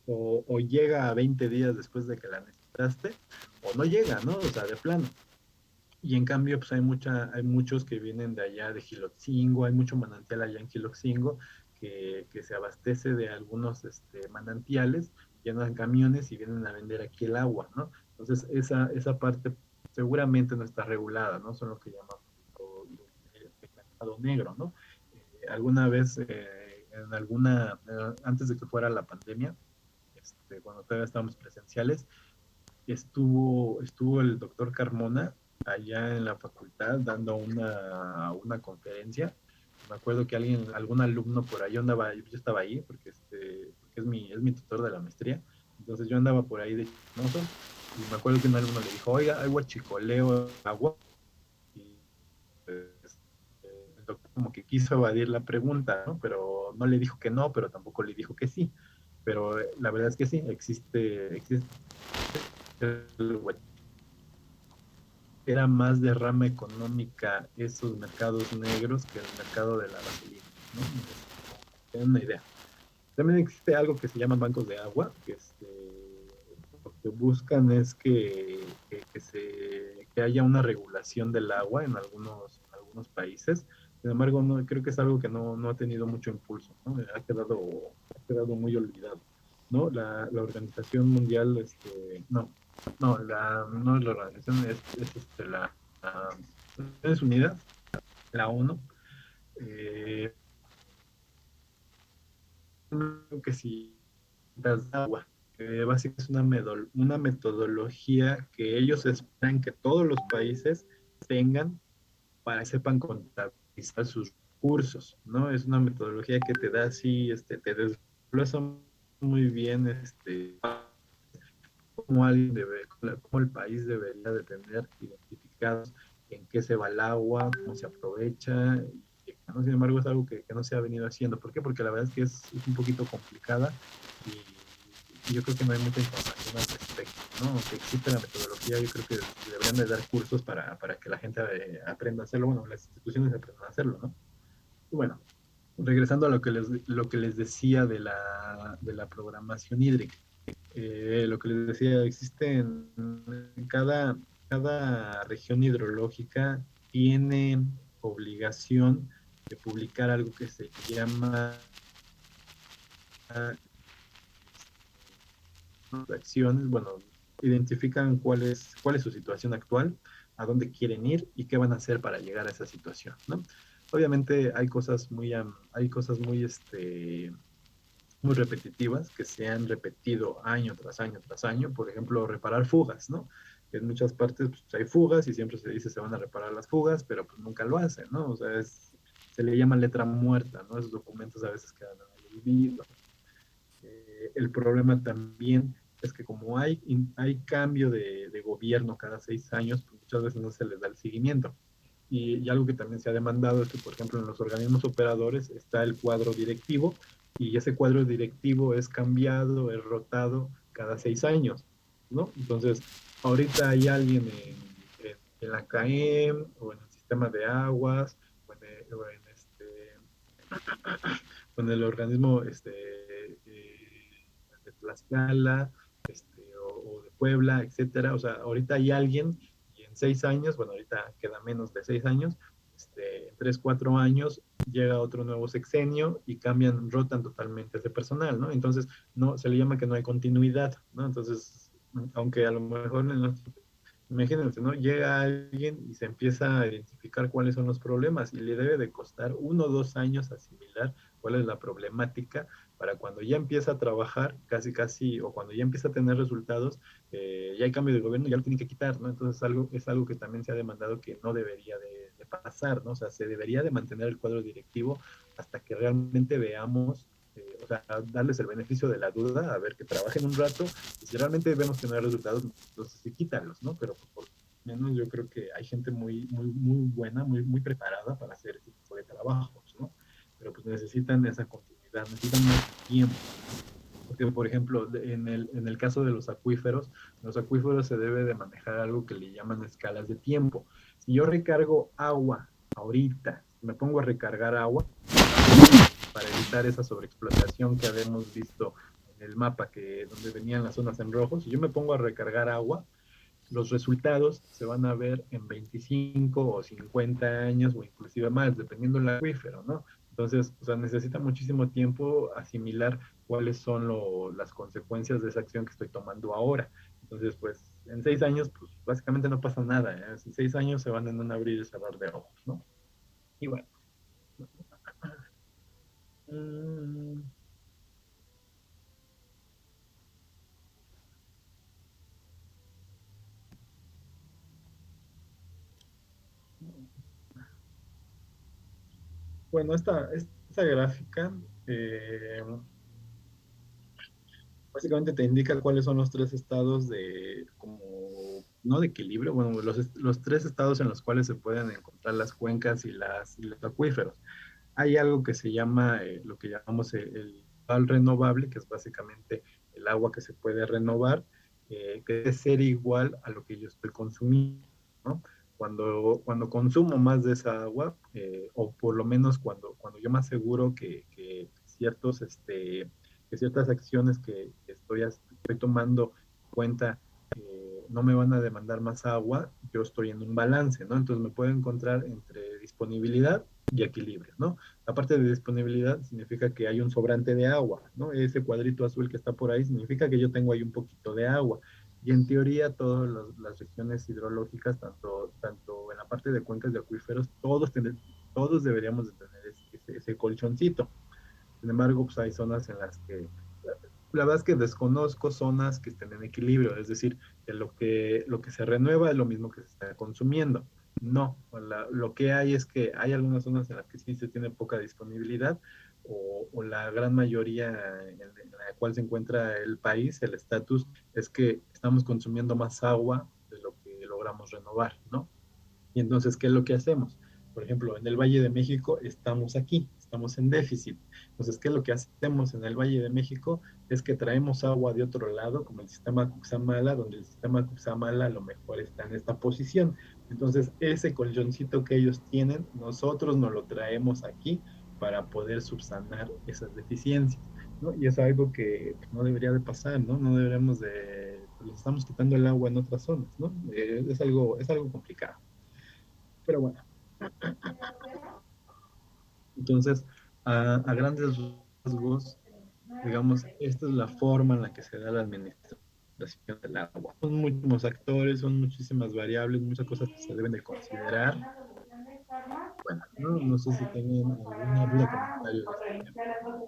o llega a 20 días después de que la necesitaste, o no llega, ¿no? O sea, de plano. Y en cambio, pues hay muchos que vienen de allá de Gilotzingo, hay mucho manantial allá en Gilotzingo que se abastece de algunos manantiales, llenan camiones y vienen a vender aquí el agua, ¿no? Entonces, esa parte seguramente no está regulada, ¿no? Son lo que llamamos el mercado negro, ¿no? Alguna vez, antes de que fuera la pandemia, cuando todavía estábamos presenciales, estuvo el doctor Carmona allá en la facultad dando una conferencia. Me acuerdo que algún alumno por ahí, yo estaba ahí porque es mi tutor de la maestría, entonces yo andaba por ahí de chismoso y me acuerdo que un alumno le dijo, oiga, hay huachicoleo agua, y pues, el doctor como que quiso evadir la pregunta, ¿no? Pero no le dijo que no, pero tampoco le dijo que sí. Pero la verdad es que sí, existe el era más de rama económica esos mercados negros que el mercado de la gasolina, ¿no? Tienen una idea. También existe algo que se llama bancos de agua, que lo que buscan es que haya una regulación del agua en algunos países. Sin embargo, no, creo que es algo que no ha tenido mucho impulso, ¿no? Ha quedado muy olvidado, ¿no? La Organización Mundial, no es la organización, es Naciones Unidas, la ONU, eh, que si das agua, que básicamente es una metodología que ellos esperan que todos los países tengan para que sepan contabilizar sus recursos, ¿no? Es una metodología que te da así, te desglosa muy bien, cómo alguien debe, cómo el país debería de tener identificados en qué se va el agua, cómo se aprovecha, ¿no? Sin embargo es algo que no se ha venido haciendo. ¿Por qué? Porque la verdad es que es un poquito complicada y yo creo que no hay mucha información al respecto, ¿no? Aunque existe la metodología, yo creo que deberían de dar cursos para que la gente aprenda a hacerlo, bueno, las instituciones aprendan a hacerlo, ¿no? Y bueno, regresando a lo que les decía de la programación hídrica. Lo que les decía, existe en cada región hidrológica tiene obligación de publicar algo que se llama acciones, bueno, identifican cuál es su situación actual, a dónde quieren ir y qué van a hacer para llegar a esa situación, ¿no? Obviamente hay cosas muy repetitivas que se han repetido año tras año tras año, por ejemplo, reparar fugas, ¿no? En muchas partes pues, hay fugas y siempre se dice se van a reparar las fugas, pero pues nunca lo hacen, ¿no? O sea, se le llama letra muerta, ¿no? Esos documentos a veces quedan en el olvido. El problema también es que como hay cambio de gobierno cada 6 años, pues muchas veces no se les da el seguimiento. Y algo que también se ha demandado es que, por ejemplo, en los organismos operadores está el cuadro directivo y ese cuadro directivo es cambiado, es rotado cada 6 años, ¿no? Entonces, ahorita hay alguien en la CAEM o en el sistema de aguas o en con el organismo de Tlaxcala o de Puebla, etcétera. O sea, ahorita hay alguien y en 6 años, bueno, ahorita queda menos de 6 años, en 3, 4 años llega otro nuevo sexenio y cambian, rotan totalmente ese personal, ¿no? Entonces, no, se le llama que no hay continuidad, ¿no? Entonces, aunque a lo mejor en nuestro imagínense, ¿no? Llega alguien y se empieza a identificar cuáles son los problemas y le debe de costar 1 o 2 años asimilar cuál es la problemática para cuando ya empieza a trabajar, casi casi, o cuando ya empieza a tener resultados, ya hay cambio de gobierno, ya lo tiene que quitar, ¿no? Entonces es algo que también se ha demandado que no debería de pasar, ¿no? O sea, se debería de mantener el cuadro directivo hasta que realmente veamos o sea, darles el beneficio de la duda, a ver que trabajen un rato, y si realmente vemos que no hay resultados, entonces sí quítalos, ¿no? Pero pues, por lo menos yo creo que hay gente muy buena, muy preparada para hacer este tipo de trabajos, ¿no? Pero pues necesitan esa continuidad, necesitan más tiempo. Porque, por ejemplo, en el caso de los acuíferos se debe de manejar algo que le llaman escalas de tiempo. Si yo recargo agua ahorita, me pongo a recargar agua para evitar esa sobreexplotación que habíamos visto en el mapa, donde venían las zonas en rojo, si yo me pongo a recargar agua, los resultados se van a ver en 25 o 50 años o inclusive más, dependiendo del acuífero, ¿no? Entonces, o sea, necesita muchísimo tiempo asimilar cuáles son las consecuencias de esa acción que estoy tomando ahora. Entonces, pues, en 6 años, pues, básicamente no pasa nada, ¿eh? En 6 años se van en un abrir y cerrar de ojos, ¿no? Y bueno. Mm, bueno, esta gráfica básicamente te indica cuáles son los 3 estados como, no de equilibrio, bueno, los 3 estados en los cuales se pueden encontrar las cuencas y los acuíferos. Hay algo que se llama, lo que llamamos el caudal renovable, que es básicamente el agua que se puede renovar, que debe ser igual a lo que yo estoy consumiendo, ¿no? Cuando consumo más de esa agua, o por lo menos cuando yo me aseguro que que ciertas acciones que estoy tomando en cuenta no me van a demandar más agua, yo estoy en un balance, ¿no? Entonces me puedo encontrar entre disponibilidad y equilibrio, ¿no? La parte de disponibilidad significa que hay un sobrante de agua, ¿no? Ese cuadrito azul que está por ahí significa que yo tengo ahí un poquito de agua. Y en teoría todas las regiones hidrológicas, tanto en la parte de cuencas de acuíferos, todos deberíamos de tener ese colchoncito. Sin embargo, pues hay zonas en las que la verdad es que desconozco zonas que estén en equilibrio, es decir, que lo que se renueva es lo mismo que se está consumiendo. No, lo que hay es que hay algunas zonas en las que sí se tiene poca disponibilidad o la gran mayoría en la cual se encuentra el país, el estatus, es que estamos consumiendo más agua de lo que logramos renovar, ¿no? Y entonces, ¿qué es lo que hacemos? Por ejemplo, en el Valle de México estamos aquí, estamos en déficit. Entonces, ¿qué es lo que hacemos en el Valle de México? Es que traemos agua de otro lado, como el sistema Cuxamala, donde el sistema Cuxamala a lo mejor está en esta posición. Entonces, ese colchoncito que ellos tienen, nosotros nos lo traemos aquí para poder subsanar esas deficiencias, ¿no? Y es algo que no debería de pasar, ¿no? No deberíamos de, pues, les estamos quitando el agua en otras zonas, ¿no? Es algo complicado. Pero bueno, entonces, a grandes rasgos, digamos, esta es la forma en la que se da la administración del agua. Son muchísimos actores, son muchísimas variables, muchas cosas que se deben de considerar. Bueno, no sé si tienen alguna duda o comentario de este tema.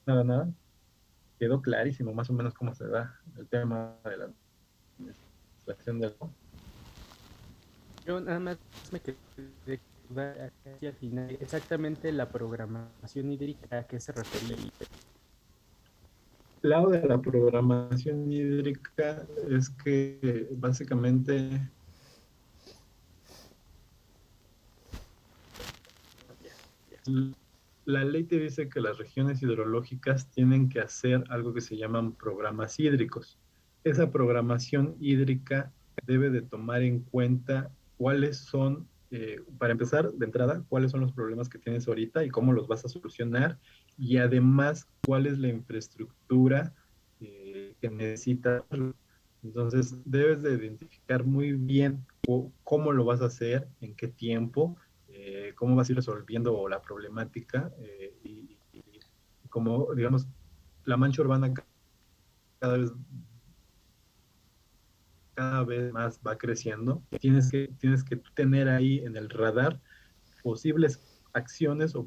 Nada, nada. Quedó clarísimo más o menos cómo se da el tema de la administración del agua. Yo nada más me quedé aquí al final. Exactamente la programación hídrica, ¿a qué se refería? El lado de la programación hídrica es que básicamente la ley te dice que las regiones hidrológicas tienen que hacer algo que se llaman programas hídricos. Esa programación hídrica debe de tomar en cuenta cuáles son, para empezar, de entrada, cuáles son los problemas que tienes ahorita y cómo los vas a solucionar, y además cuál es la infraestructura que necesitas. Entonces, debes de identificar muy bien cómo lo vas a hacer, en qué tiempo, cómo vas a ir resolviendo la problemática y como, digamos, la mancha urbana cada vez, cada vez más va creciendo. Tienes que tener ahí en el radar posibles acciones o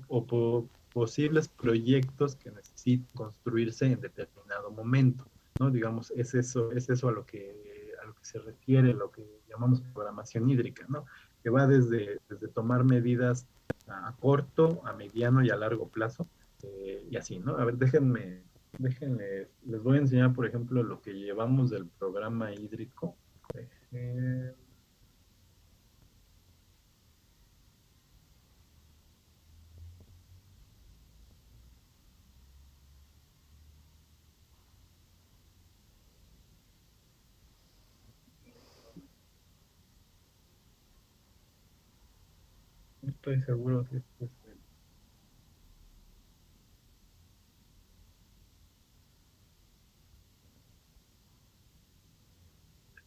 posibles proyectos que necesiten construirse en determinado momento, ¿no? Digamos, es eso a lo que se refiere, lo que llamamos programación hídrica, ¿no? Que va desde tomar medidas a corto, a mediano y a largo plazo, y así, ¿no? A ver, les voy a enseñar, por ejemplo, lo que llevamos del programa hídrico. Eh, no estoy seguro si esto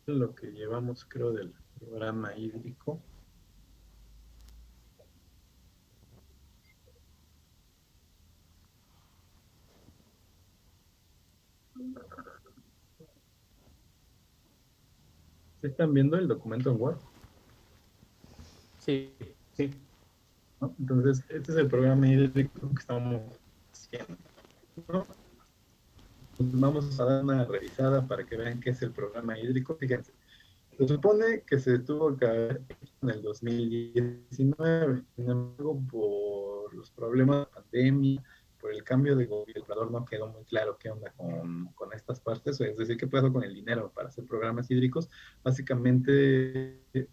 es lo que llevamos, creo, del programa hídrico. ¿Sí están viendo el documento en Word? Sí, Sí. ¿No? Entonces, este es el programa hídrico que estamos haciendo, ¿no? Pues vamos a dar una revisada para que vean qué es el programa hídrico. Fíjense, se supone que se tuvo que haber hecho en el 2019, sin embargo, por los problemas de pandemia, por el cambio de gobernador, no quedó muy claro qué onda con estas partes, es decir, qué pasó con el dinero para hacer programas hídricos. Básicamente, el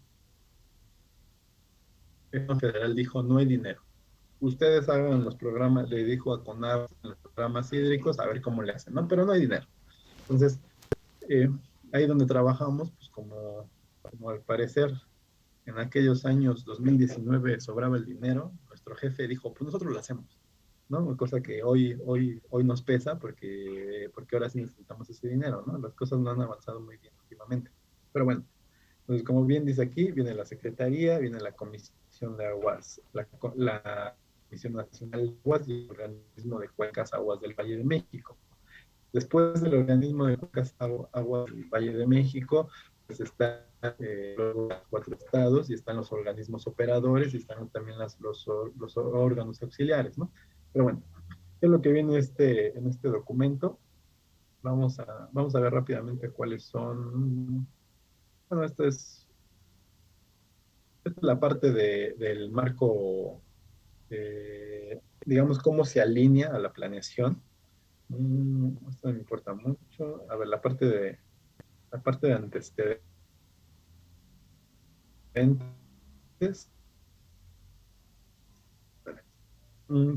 gobierno federal dijo, no hay dinero. Ustedes hagan los programas, le dijo a CONAV los programas hídricos, a ver cómo le hacen, ¿no? Pero no hay dinero. Entonces, eh, ahí donde trabajamos, pues como al parecer en aquellos años 2019 sobraba el dinero, nuestro jefe dijo, pues nosotros lo hacemos, ¿no? Cosa que hoy nos pesa porque ahora sí necesitamos ese dinero, ¿no? Las cosas no han avanzado muy bien últimamente. Pero bueno, entonces como bien dice aquí, viene la Secretaría, viene la Comisión de Aguas, la Comisión Nacional de Aguas y el Organismo de Cuencas Aguas del Valle de México. Después del organismo de Cuencas Aguas del Valle de México, están los 4 estados y están los organismos operadores y están también los órganos auxiliares, ¿no? Pero bueno, ¿qué es lo que viene en este documento? Vamos a ver rápidamente cuáles son. Bueno, esta es la parte del marco, digamos, cómo se alinea a la planeación. Esto me importa mucho. A ver, la parte de antecedentes.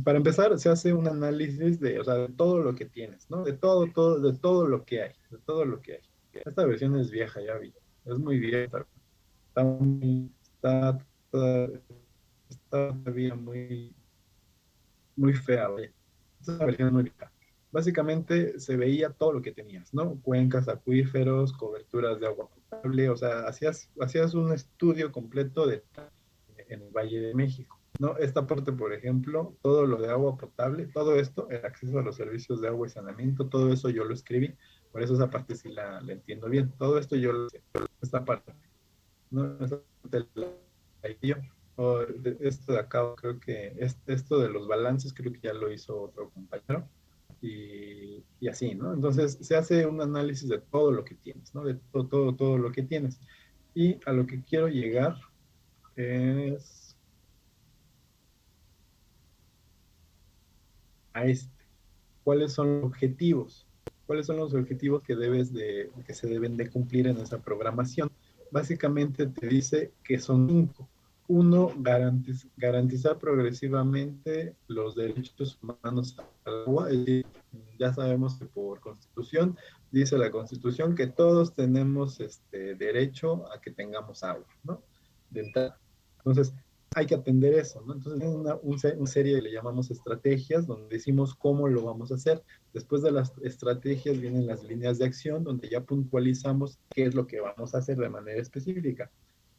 Para empezar, se hace un análisis o sea, de todo lo que tienes, ¿no? De todo lo que hay, de todo lo que hay. Esta versión es vieja, ya vi. Es muy vieja. Está, toda- está todavía muy fea, güey. Es una versión muy vieja. Básicamente se veía todo lo que tenías, ¿no? Cuencas, acuíferos, coberturas de agua potable, o sea, hacías un estudio completo en el Valle de México, ¿no? Esta parte, por ejemplo, todo lo de agua potable, todo esto, el acceso a los servicios de agua y saneamiento, todo eso yo lo escribí, por eso esa parte sí la entiendo bien. Todo esto yo lo sé, esta parte, ¿no? Esta parte yo. Esto de acá, creo que esto de los balances, creo que ya lo hizo otro compañero. Y así, ¿no? Entonces se hace un análisis de todo lo que tienes, ¿no? De todo lo que tienes. Y a lo que quiero llegar es a ¿cuáles son los objetivos? ¿Cuáles son los objetivos que se deben de cumplir en esa programación? Básicamente te dice que son 5. Uno, garantizar progresivamente los derechos humanos al agua. Es decir, ya sabemos que por constitución, dice la constitución que todos tenemos derecho a que tengamos agua, ¿no? De entrada. Entonces, hay que atender eso, ¿no? Entonces, hay una serie que le llamamos estrategias, donde decimos cómo lo vamos a hacer. Después de las estrategias vienen las líneas de acción, donde ya puntualizamos qué es lo que vamos a hacer de manera específica,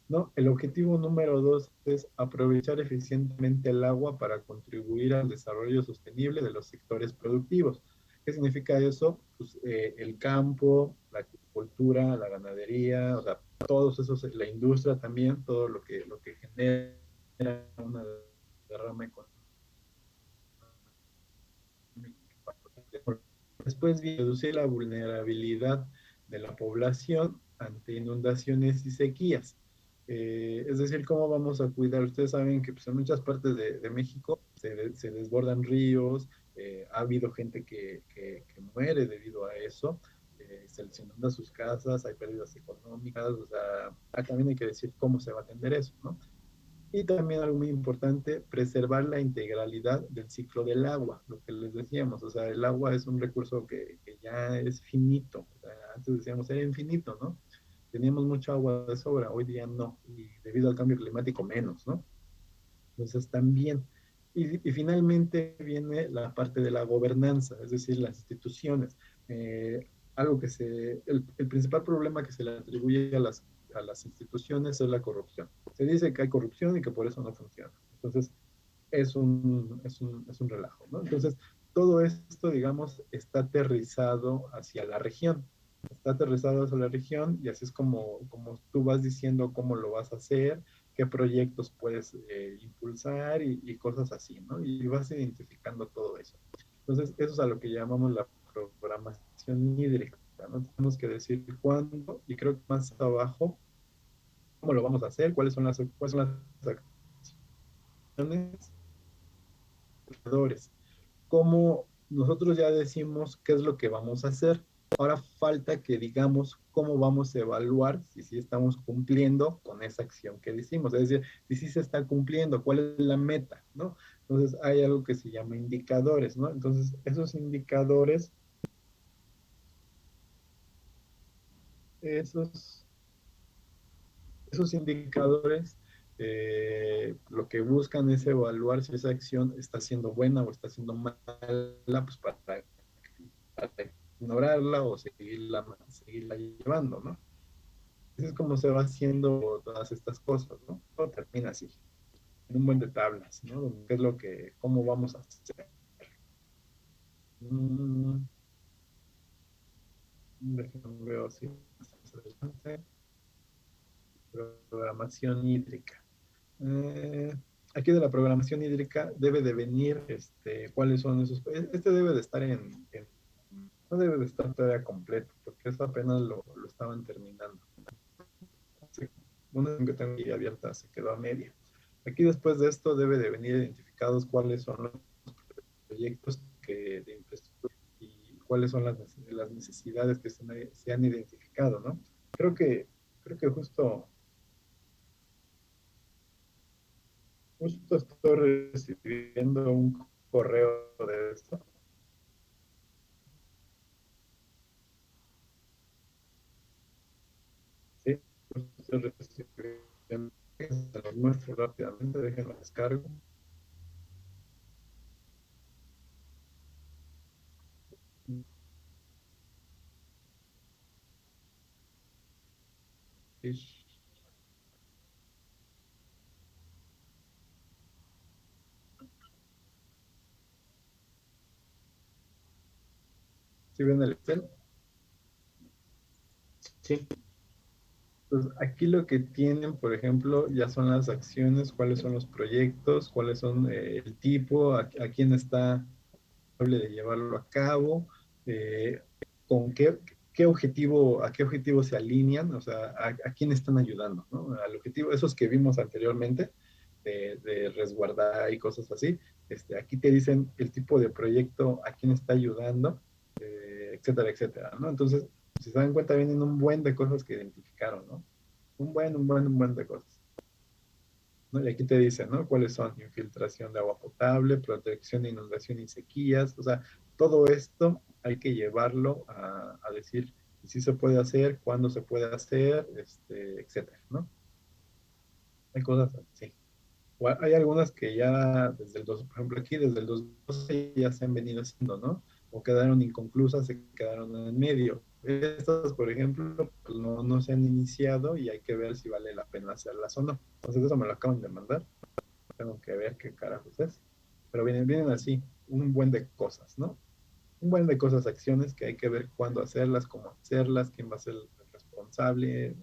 ¿no? El objetivo número 2 es aprovechar eficientemente el agua para contribuir al desarrollo sostenible de los sectores productivos. ¿Qué significa eso? Pues, el campo, la agricultura, la ganadería, o sea, todos esos, la industria también, todo lo que genera una derrama económica. Después, reducir la vulnerabilidad de la población ante inundaciones y sequías. Es decir, ¿cómo vamos a cuidar? Ustedes saben que pues, en muchas partes de México se desbordan ríos, ha habido gente que muere debido a eso, se les inunda sus casas, hay pérdidas económicas, o sea, también hay que decir cómo se va a atender eso, ¿no? Y también algo muy importante, preservar la integralidad del ciclo del agua, lo que les decíamos, o sea, el agua es un recurso que ya es finito, o sea, antes decíamos era infinito, ¿no? Teníamos mucha agua de sobra, hoy día no, y debido al cambio climático menos, ¿no? Entonces también. Y finalmente viene la parte de la gobernanza, es decir, las instituciones. Algo el principal problema que se le atribuye a las instituciones es la corrupción. Se dice que hay corrupción y que por eso no funciona. Entonces, es un relajo, ¿no? Entonces, todo esto, digamos, está aterrizado hacia la región. Está aterrizado hacia la región y así es como tú vas diciendo cómo lo vas a hacer, qué proyectos puedes impulsar y cosas así, ¿no? Y vas identificando todo eso. Entonces, eso es a lo que llamamos la programación hídrica, ¿no? Tenemos que decir cuándo, y creo que más abajo, cómo lo vamos a hacer, cuáles son las acciones, cómo nosotros ya decimos qué es lo que vamos a hacer. Ahora falta que digamos cómo vamos a evaluar si sí estamos cumpliendo con esa acción que decimos, es decir, si sí se está cumpliendo, cuál es la meta, ¿no? Entonces hay algo que se llama indicadores, ¿no? Entonces esos, esos indicadores lo que buscan es evaluar si esa acción está siendo buena o está siendo mala, pues para ignorarla o seguirla llevando, ¿no? Así es como se va haciendo todas estas cosas, ¿no? Todo termina así, en un buen de tablas, ¿no? ¿Qué es cómo vamos a hacer? Mm, Déjenme ver si más adelante. programación hídrica. Aquí de la programación hídrica debe de venir cuáles son esos. Este debe de estar no debe de estar todavía completo, porque eso apenas lo estaban terminando. Una que tengo ahí abierta se quedó a media. Aquí después de esto debe de venir identificados cuáles son los proyectos de infraestructura y cuáles son las necesidades que se han identificado, ¿no? Creo que justo estoy recibiendo un correo de esto. Sí, justo estoy recibiendo. Se los muestro rápidamente, déjenlo descargo. ¿Sí ven el Excel? Sí. Pues aquí lo que tienen, por ejemplo, ya son las acciones, cuáles son los proyectos, cuáles son el tipo, a quién está de llevarlo a cabo, eh, con qué objetivo, a qué objetivo se alinean, o sea, a quién están ayudando, ¿no? Al objetivo, esos que vimos anteriormente, de resguardar y cosas así, aquí te dicen el tipo de proyecto, a quién está ayudando, etcétera, etcétera, ¿no? Entonces, si se dan cuenta, vienen un buen de cosas que identificaron, ¿no? Un buen de cosas. ¿No? Y aquí te dicen, ¿no? ¿Cuáles son? Infiltración de agua potable, protección de inundación y sequías, o sea, todo esto hay que llevarlo a decir si se puede hacer, cuándo se puede hacer, etcétera, ¿no? Hay cosas así. Hay algunas que ya desde el 2, por ejemplo, aquí desde el 2012 ya se han venido haciendo, ¿no? O quedaron inconclusas, se quedaron en medio. Estas, por ejemplo, pues no se han iniciado y hay que ver si vale la pena hacerlas o no. Entonces eso me lo acaban de mandar. Tengo que ver qué carajos es. Pero vienen así, un buen de cosas, ¿no? Un buen de cosas, acciones que hay que ver cuándo hacerlas, cómo hacerlas, quién va a ser el responsable,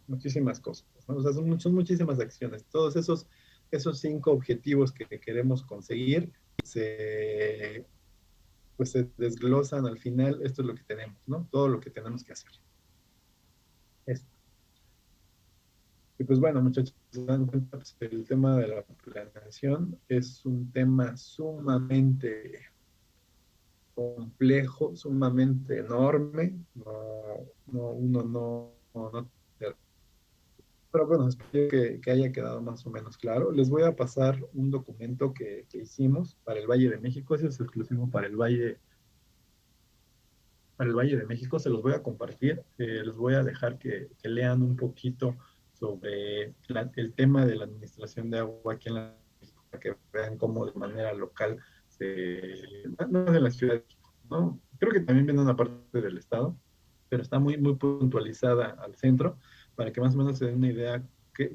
muchísimas cosas, ¿no? O sea, son muchísimas acciones. Todos esos 5 objetivos que queremos conseguir pues se desglosan al final. Esto es lo que tenemos, ¿no? Todo lo que tenemos que hacer. Esto. Y pues bueno, muchachos, se dan cuenta, pues, el tema de la planeación es un tema sumamente complejo, sumamente enorme. No, pero bueno, espero que haya quedado más o menos claro. Les voy a pasar un documento que hicimos para el Valle de México. Ese es exclusivo para el Valle de México. Se los voy a compartir. Les voy a dejar que lean un poquito sobre el tema de la administración de agua aquí en la México, para que vean cómo de manera local no de la ciudad, ¿no? Creo que también viene una parte del estado, pero está muy puntualizada al centro, para que más o menos se den una idea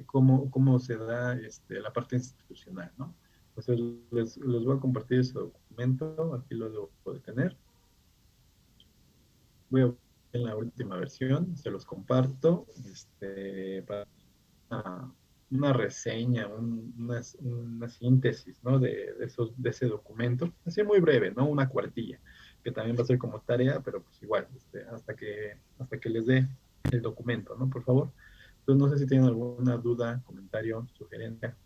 cómo se da la parte institucional, ¿no? Entonces les voy a compartir ese documento, aquí lo debo de tener. Voy a ver en la última versión, se los comparto, para una reseña, una síntesis, ¿no? De ese documento, así muy breve, ¿no? Una cuartilla, que también va a ser como tarea, pero pues igual, hasta que les dé el documento, ¿no? Por favor. Entonces, no sé si tienen alguna duda, comentario, sugerencia.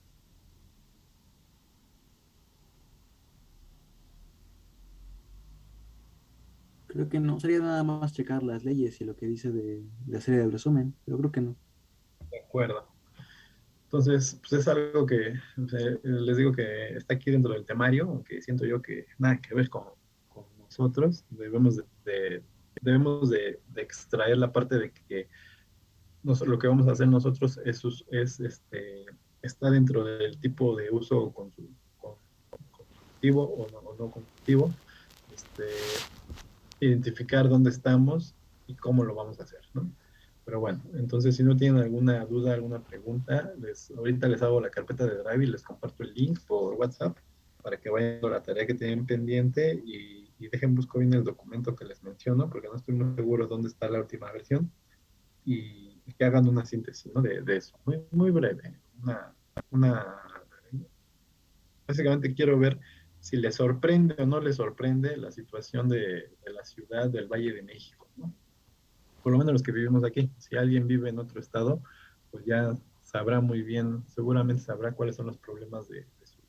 Creo que no. Sería nada más checar las leyes y lo que dice de hacer el resumen, pero creo que no. De acuerdo. Entonces, pues es algo que, o sea, les digo que está aquí dentro del temario, aunque siento yo que nada que ver con nosotros. Debemos de extraer la parte de que lo que vamos a hacer nosotros está dentro del tipo de uso constructivo o no constructivo, este, identificar dónde estamos y cómo lo vamos a hacer, ¿no? Pero bueno, entonces si no tienen alguna duda, alguna pregunta, ahorita les hago la carpeta de Drive y les comparto el link por WhatsApp para que vayan a la tarea que tienen pendiente y dejen busco bien el documento que les menciono, porque no estoy muy seguro dónde está la última versión. que hagan una síntesis, ¿no? de eso, muy, muy breve. Una, básicamente quiero ver si les sorprende o no les sorprende la situación de la ciudad del Valle de México, ¿no? Por lo menos los que vivimos aquí. Si alguien vive en otro estado, pues ya sabrá muy bien, seguramente sabrá cuáles son los problemas de su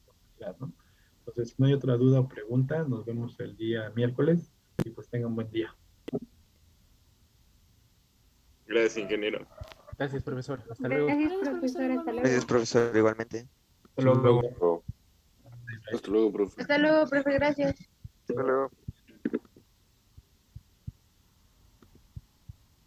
comunidad, ¿no? Entonces, si no hay otra duda o pregunta, nos vemos el día miércoles y pues tengan un buen día. Gracias, ingeniero. Gracias, profesor. Hasta luego. Gracias, profesor. Hasta luego. Gracias, profesor, igualmente. Hasta luego. Hasta luego, profe. Hasta luego, profe. Gracias. Hasta luego.